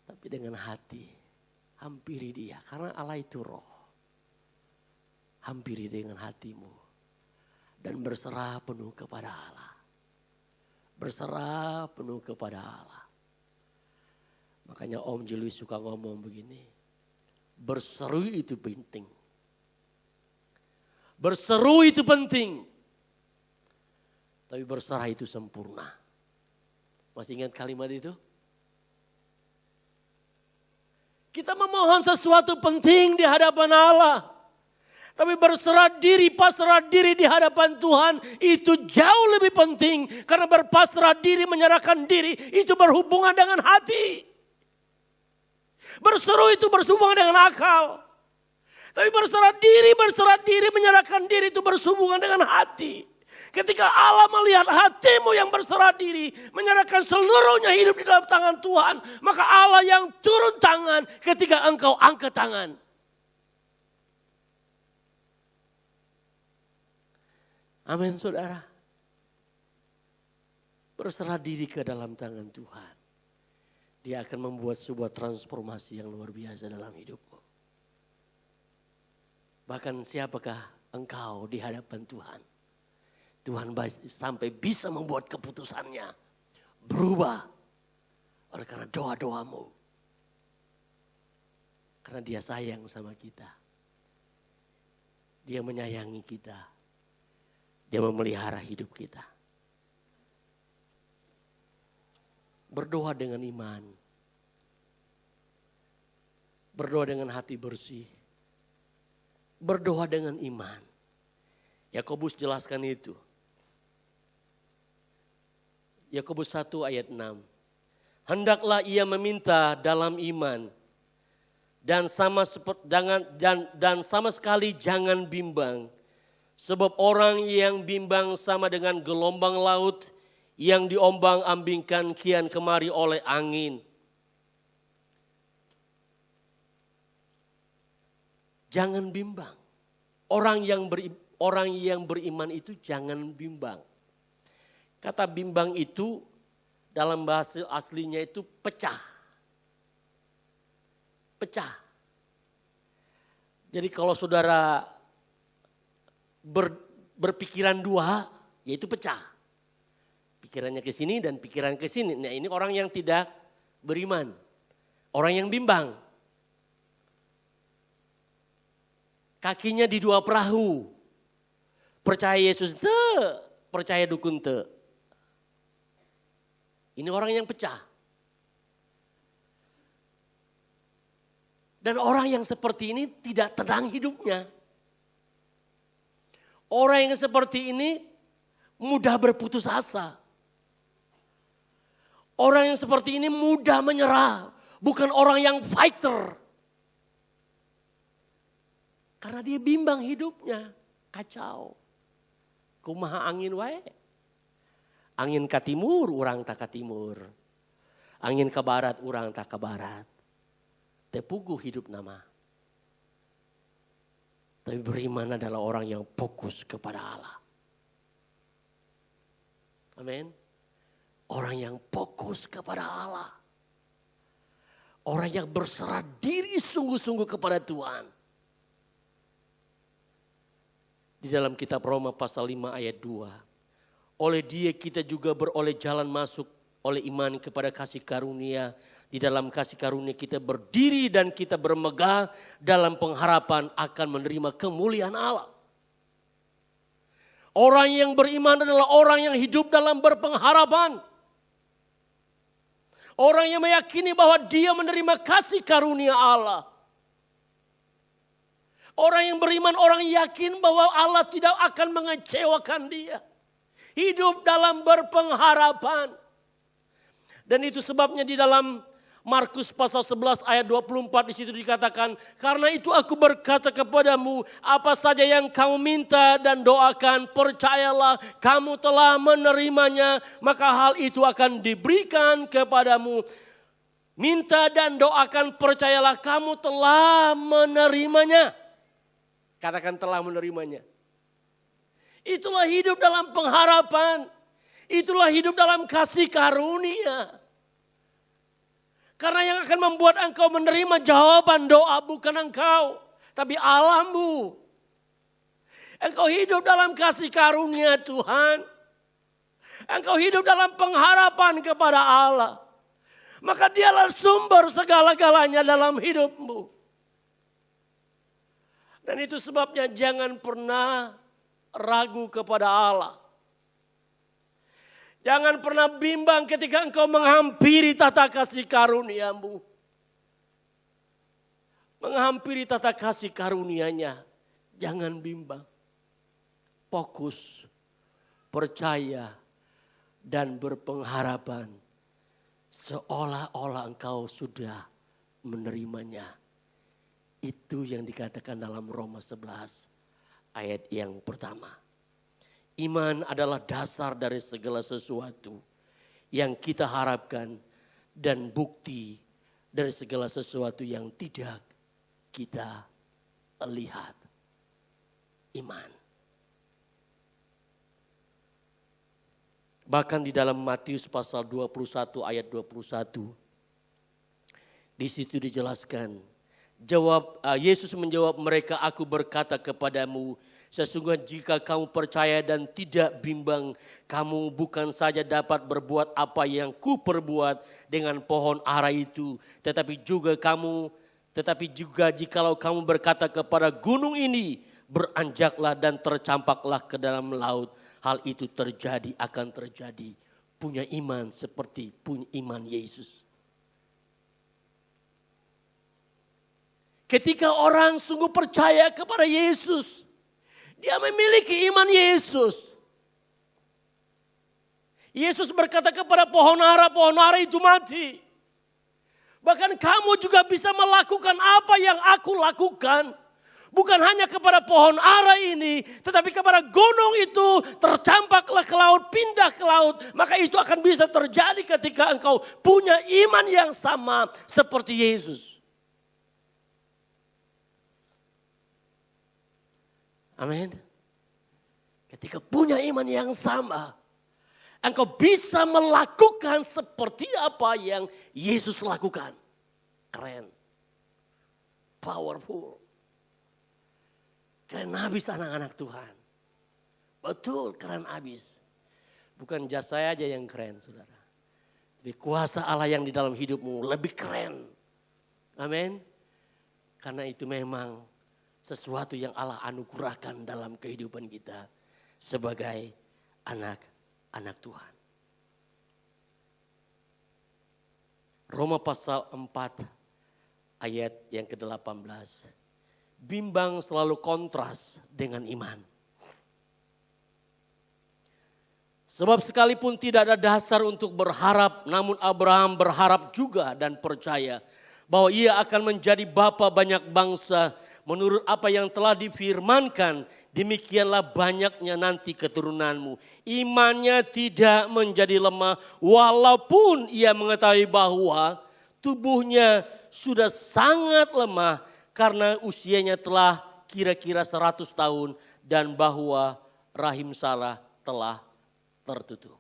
Tapi dengan hati, hampiri dia. Karena Allah itu roh. Hampiri dengan hatimu. Dan berserah penuh kepada Allah. Berserah penuh kepada Allah. Makanya Om Julius suka ngomong begini. Berseru itu penting. Berseru itu penting. Tapi berserah itu sempurna. Masih ingat kalimat itu? Kita memohon sesuatu penting di hadapan Allah. Tapi berserah diri, pasrah diri di hadapan Tuhan itu jauh lebih penting. Karena berpasrah diri, menyerahkan diri itu berhubungan dengan hati. Berseru itu bersambungan dengan akal. Tapi berserah diri, menyerahkan diri itu bersambungan dengan hati. Ketika Allah melihat hatimu yang berserah diri, menyerahkan seluruhnya hidup di dalam tangan Tuhan, maka Allah yang turun tangan ketika engkau angkat tangan. Amin saudara. Berserah diri ke dalam tangan Tuhan. Dia akan membuat sebuah transformasi yang luar biasa dalam hidupmu. Bahkan siapakah engkau di hadapan Tuhan? Tuhan sampai bisa membuat keputusannya berubah oleh karena doa-doamu. Karena dia sayang sama kita. Dia menyayangi kita. Dia memelihara hidup kita. Berdoa dengan iman. Berdoa dengan hati bersih. Berdoa dengan iman. Yakobus jelaskan itu. Yakobus 1 ayat 6. Hendaklah ia meminta dalam iman dan sama sekali jangan bimbang. Sebab orang yang bimbang sama dengan gelombang laut yang diombang-ambingkan kian kemari oleh angin. Jangan bimbang. Orang yang beriman itu jangan bimbang. Kata bimbang itu dalam bahasa aslinya itu pecah. Pecah. Jadi kalau saudara berpikiran dua, yaitu pecah. Pikirannya ke sini dan pikiran ke sini. Nah, ini orang yang tidak beriman. Orang yang bimbang. Kakinya di dua perahu. Percaya Yesus te, percaya dukun te. Ini orang yang pecah. Dan orang yang seperti ini tidak tenang hidupnya. Orang yang seperti ini mudah berputus asa. Orang yang seperti ini mudah menyerah. Bukan orang yang fighter. Karena dia bimbang hidupnya. Kacau. Kumaha angin wae. Angin ka timur, urang tak ka timur. Angin ke barat, urang tak ke barat. Tepuguh hidup nama. Tapi beriman adalah orang yang fokus kepada Allah. Amin. Orang yang fokus kepada Allah. Orang yang berserah diri sungguh-sungguh kepada Tuhan. Di dalam kitab Roma pasal 5 ayat 2. Oleh dia kita juga beroleh jalan masuk oleh iman kepada kasih karunia. Di dalam kasih karunia kita berdiri dan kita bermegah dalam pengharapan akan menerima kemuliaan Allah. Orang yang beriman adalah orang yang hidup dalam berpengharapan. Orang yang meyakini bahwa dia menerima kasih karunia Allah. Orang yang beriman, orang yakin bahwa Allah tidak akan mengecewakan dia. Hidup dalam berpengharapan. Dan itu sebabnya di dalam Markus pasal 11 ayat 24 di situ dikatakan, karena itu aku berkata kepadamu, apa saja yang kamu minta dan doakan, percayalah kamu telah menerimanya, maka hal itu akan diberikan kepadamu. Minta dan doakan, percayalah kamu telah menerimanya. Katakan telah menerimanya. Itulah hidup dalam pengharapan. Itulah hidup dalam kasih karunia. Karena yang akan membuat engkau menerima jawaban doa bukan engkau, tapi Allahmu. Engkau hidup dalam kasih karunia Tuhan. Engkau hidup dalam pengharapan kepada Allah. Maka dialah sumber segala-galanya dalam hidupmu. Dan itu sebabnya jangan pernah ragu kepada Allah. Jangan pernah bimbang ketika engkau menghampiri tata kasih karuniamu. Menghampiri tata kasih karunia-Nya. Jangan bimbang. Fokus, percaya, dan berpengharapan. Seolah-olah engkau sudah menerimanya. Itu yang dikatakan dalam Roma 11. Ayat yang pertama. Iman adalah dasar dari segala sesuatu yang kita harapkan dan bukti dari segala sesuatu yang tidak kita lihat. Iman. Bahkan di dalam Matius pasal 21 ayat 21. Di situ dijelaskan. Yesus menjawab mereka, aku berkata kepadamu, sesungguhnya jika kamu percaya dan tidak bimbang, kamu bukan saja dapat berbuat apa yang ku perbuat dengan pohon ara itu, tetapi juga jikalau kamu berkata kepada gunung ini, beranjaklah dan tercampaklah ke dalam laut, hal itu akan terjadi. Punya iman seperti punya iman Yesus. Ketika orang sungguh percaya kepada Yesus, Dia memiliki iman Yesus. Yesus berkata kepada pohon ara itu mati. Bahkan kamu juga bisa melakukan apa yang aku lakukan. Bukan hanya kepada pohon ara ini, tetapi kepada gunung itu, tercampaklah ke laut, pindah ke laut. Maka itu akan bisa terjadi ketika engkau punya iman yang sama seperti Yesus. Amin. Ketika punya iman yang sama, engkau bisa melakukan seperti apa yang Yesus lakukan. Keren. Powerful. Keren habis anak-anak Tuhan. Betul, keren habis. Bukan jas saya aja yang keren, saudara. Tapi kuasa Allah yang di dalam hidupmu lebih keren. Amin. Karena itu memang sesuatu yang Allah anugerahkan dalam kehidupan kita sebagai anak Tuhan. Roma pasal 4 ayat yang ke-18. Bimbang selalu kontras dengan iman. Sebab sekalipun tidak ada dasar untuk berharap, namun Abraham berharap juga dan percaya bahwa ia akan menjadi bapa banyak bangsa menurut apa yang telah difirmankan, demikianlah banyaknya nanti keturunanmu. Imannya tidak menjadi lemah walaupun ia mengetahui bahwa tubuhnya sudah sangat lemah karena usianya telah kira-kira 100 tahun dan bahwa rahim Sarah telah tertutup.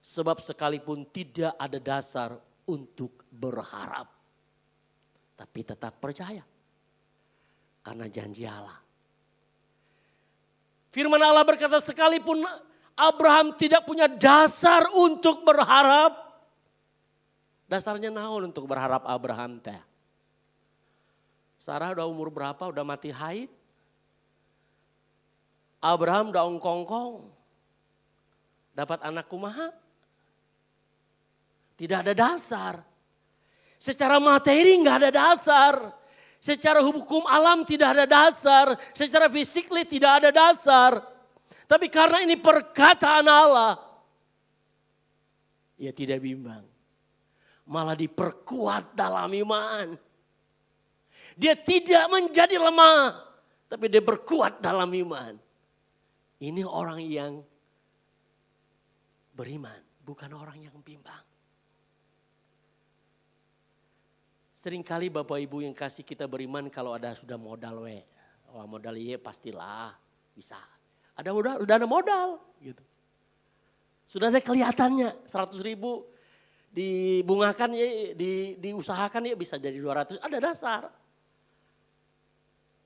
Sebab sekalipun tidak ada dasar untuk berharap, tapi tetap percaya karena janji Allah. Firman Allah berkata sekalipun Abraham tidak punya dasar untuk berharap. Dasarnya naon untuk berharap Abraham teh? Sarah udah umur berapa? Udah mati haid. Abraham udah ongkong-ongkong. Dapat anak kumaha? Tidak ada dasar. Secara materi nggak ada dasar. Secara hukum alam tidak ada dasar. Secara fisikly tidak ada dasar. Tapi karena ini perkataan Allah, ia tidak bimbang. Malah diperkuat dalam iman. Dia tidak menjadi lemah, tapi dia berkuat dalam iman. Ini orang yang beriman, bukan orang yang bimbang. Seringkali Bapak Ibu yang kasih kita beriman kalau ada sudah modal we. Wah modal iya pastilah bisa. Ada udah ada modal gitu. Sudah ada kelihatannya 100.000 dibungakan ya, diusahakan ya bisa jadi 200, ada dasar.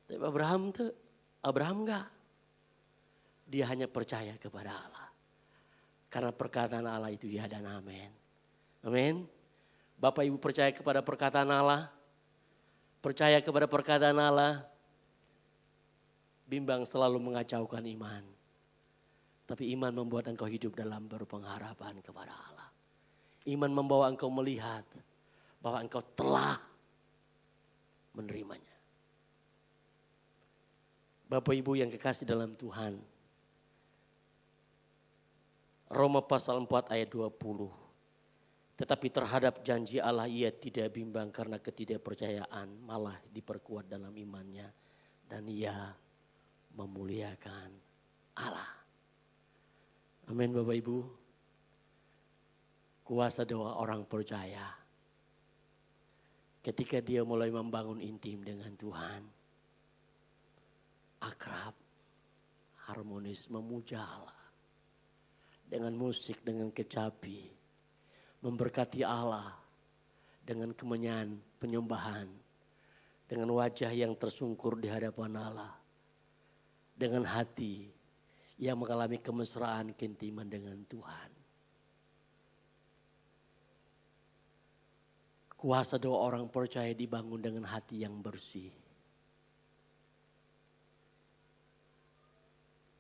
Tapi Abraham enggak. Dia hanya percaya kepada Allah. Karena perkataan Allah itu ya dan amin. Amin. Bapak Ibu percaya kepada perkataan Allah. Percaya kepada perkataan Allah. Bimbang selalu mengacaukan iman. Tapi iman membuat engkau hidup dalam berpengharapan kepada Allah. Iman membawa engkau melihat bahwa engkau telah menerimanya. Bapak Ibu yang kekasih dalam Tuhan. Roma pasal 4 ayat 20. Tetapi terhadap janji Allah ia tidak bimbang karena ketidakpercayaan, malah diperkuat dalam imannya. Dan ia memuliakan Allah. Amin Bapak Ibu. Kuasa doa orang percaya. Ketika dia mulai membangun intim dengan Tuhan. Akrab, harmonis, memuja Allah. Dengan musik, dengan kecapi. Memberkati Allah. Dengan kemenyan, penyembahan. Dengan wajah yang tersungkur di hadapan Allah. Dengan hati yang mengalami kemesraan, keintiman dengan Tuhan. Kuasa doa orang percaya dibangun dengan hati yang bersih.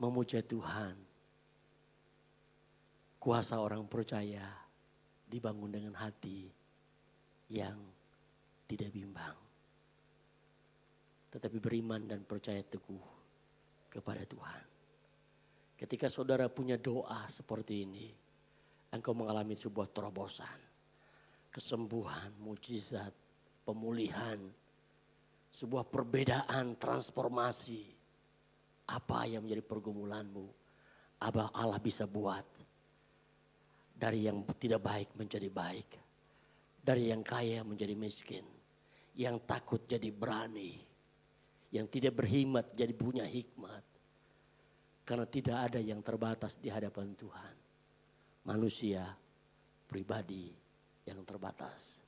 Memuja Tuhan. Kuasa orang percaya dibangun dengan hati yang tidak bimbang. Tetapi beriman dan percaya teguh kepada Tuhan. Ketika saudara punya doa seperti ini, engkau mengalami sebuah terobosan, kesembuhan, mujizat, pemulihan, sebuah perbedaan, transformasi. Apa yang menjadi pergumulanmu, Allah bisa buat. Dari yang tidak baik menjadi baik, dari yang kaya menjadi miskin, yang takut jadi berani, yang tidak berhikmat jadi punya hikmat. Karena tidak ada yang terbatas di hadapan Tuhan. Manusia pribadi yang terbatas.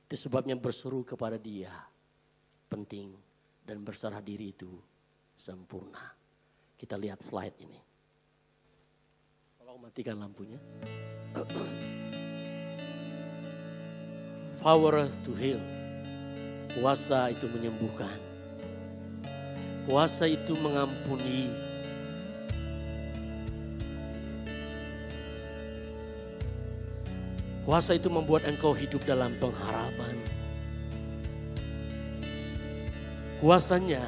Itu sebabnya berseru kepada Dia penting, dan berserah diri itu sempurna. Kita lihat slide ini. Tolong matikan lampunya. Power to heal. Kuasa itu menyembuhkan. Kuasa itu mengampuni. Kuasa itu membuat engkau hidup dalam pengharapan. Kuasanya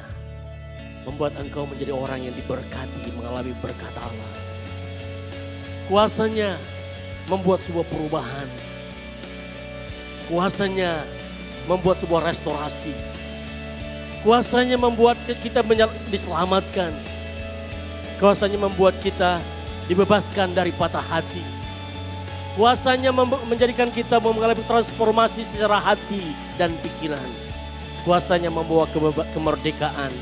membuat engkau menjadi orang yang diberkati, mengalami berkat Allah. Kuasanya membuat sebuah perubahan. Kuasanya membuat sebuah restorasi. Kuasanya membuat kita diselamatkan. Kuasanya membuat kita dibebaskan dari patah hati. Kuasanya menjadikan kita mengalami transformasi secara hati dan pikiran. Kuasanya membawa kemerdekaan.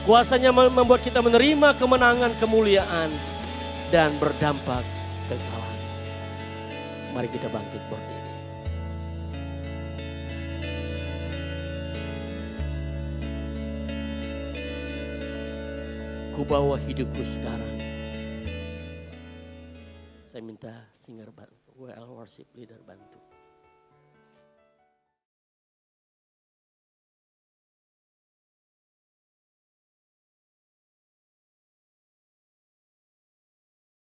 Kuasanya membuat kita menerima kemenangan, kemuliaan, dan berdampak kekalahan. Mari kita bangkit berdiri. Ku bawa hidupku sekarang. Saya minta singer bantu, WL worship leader bantu.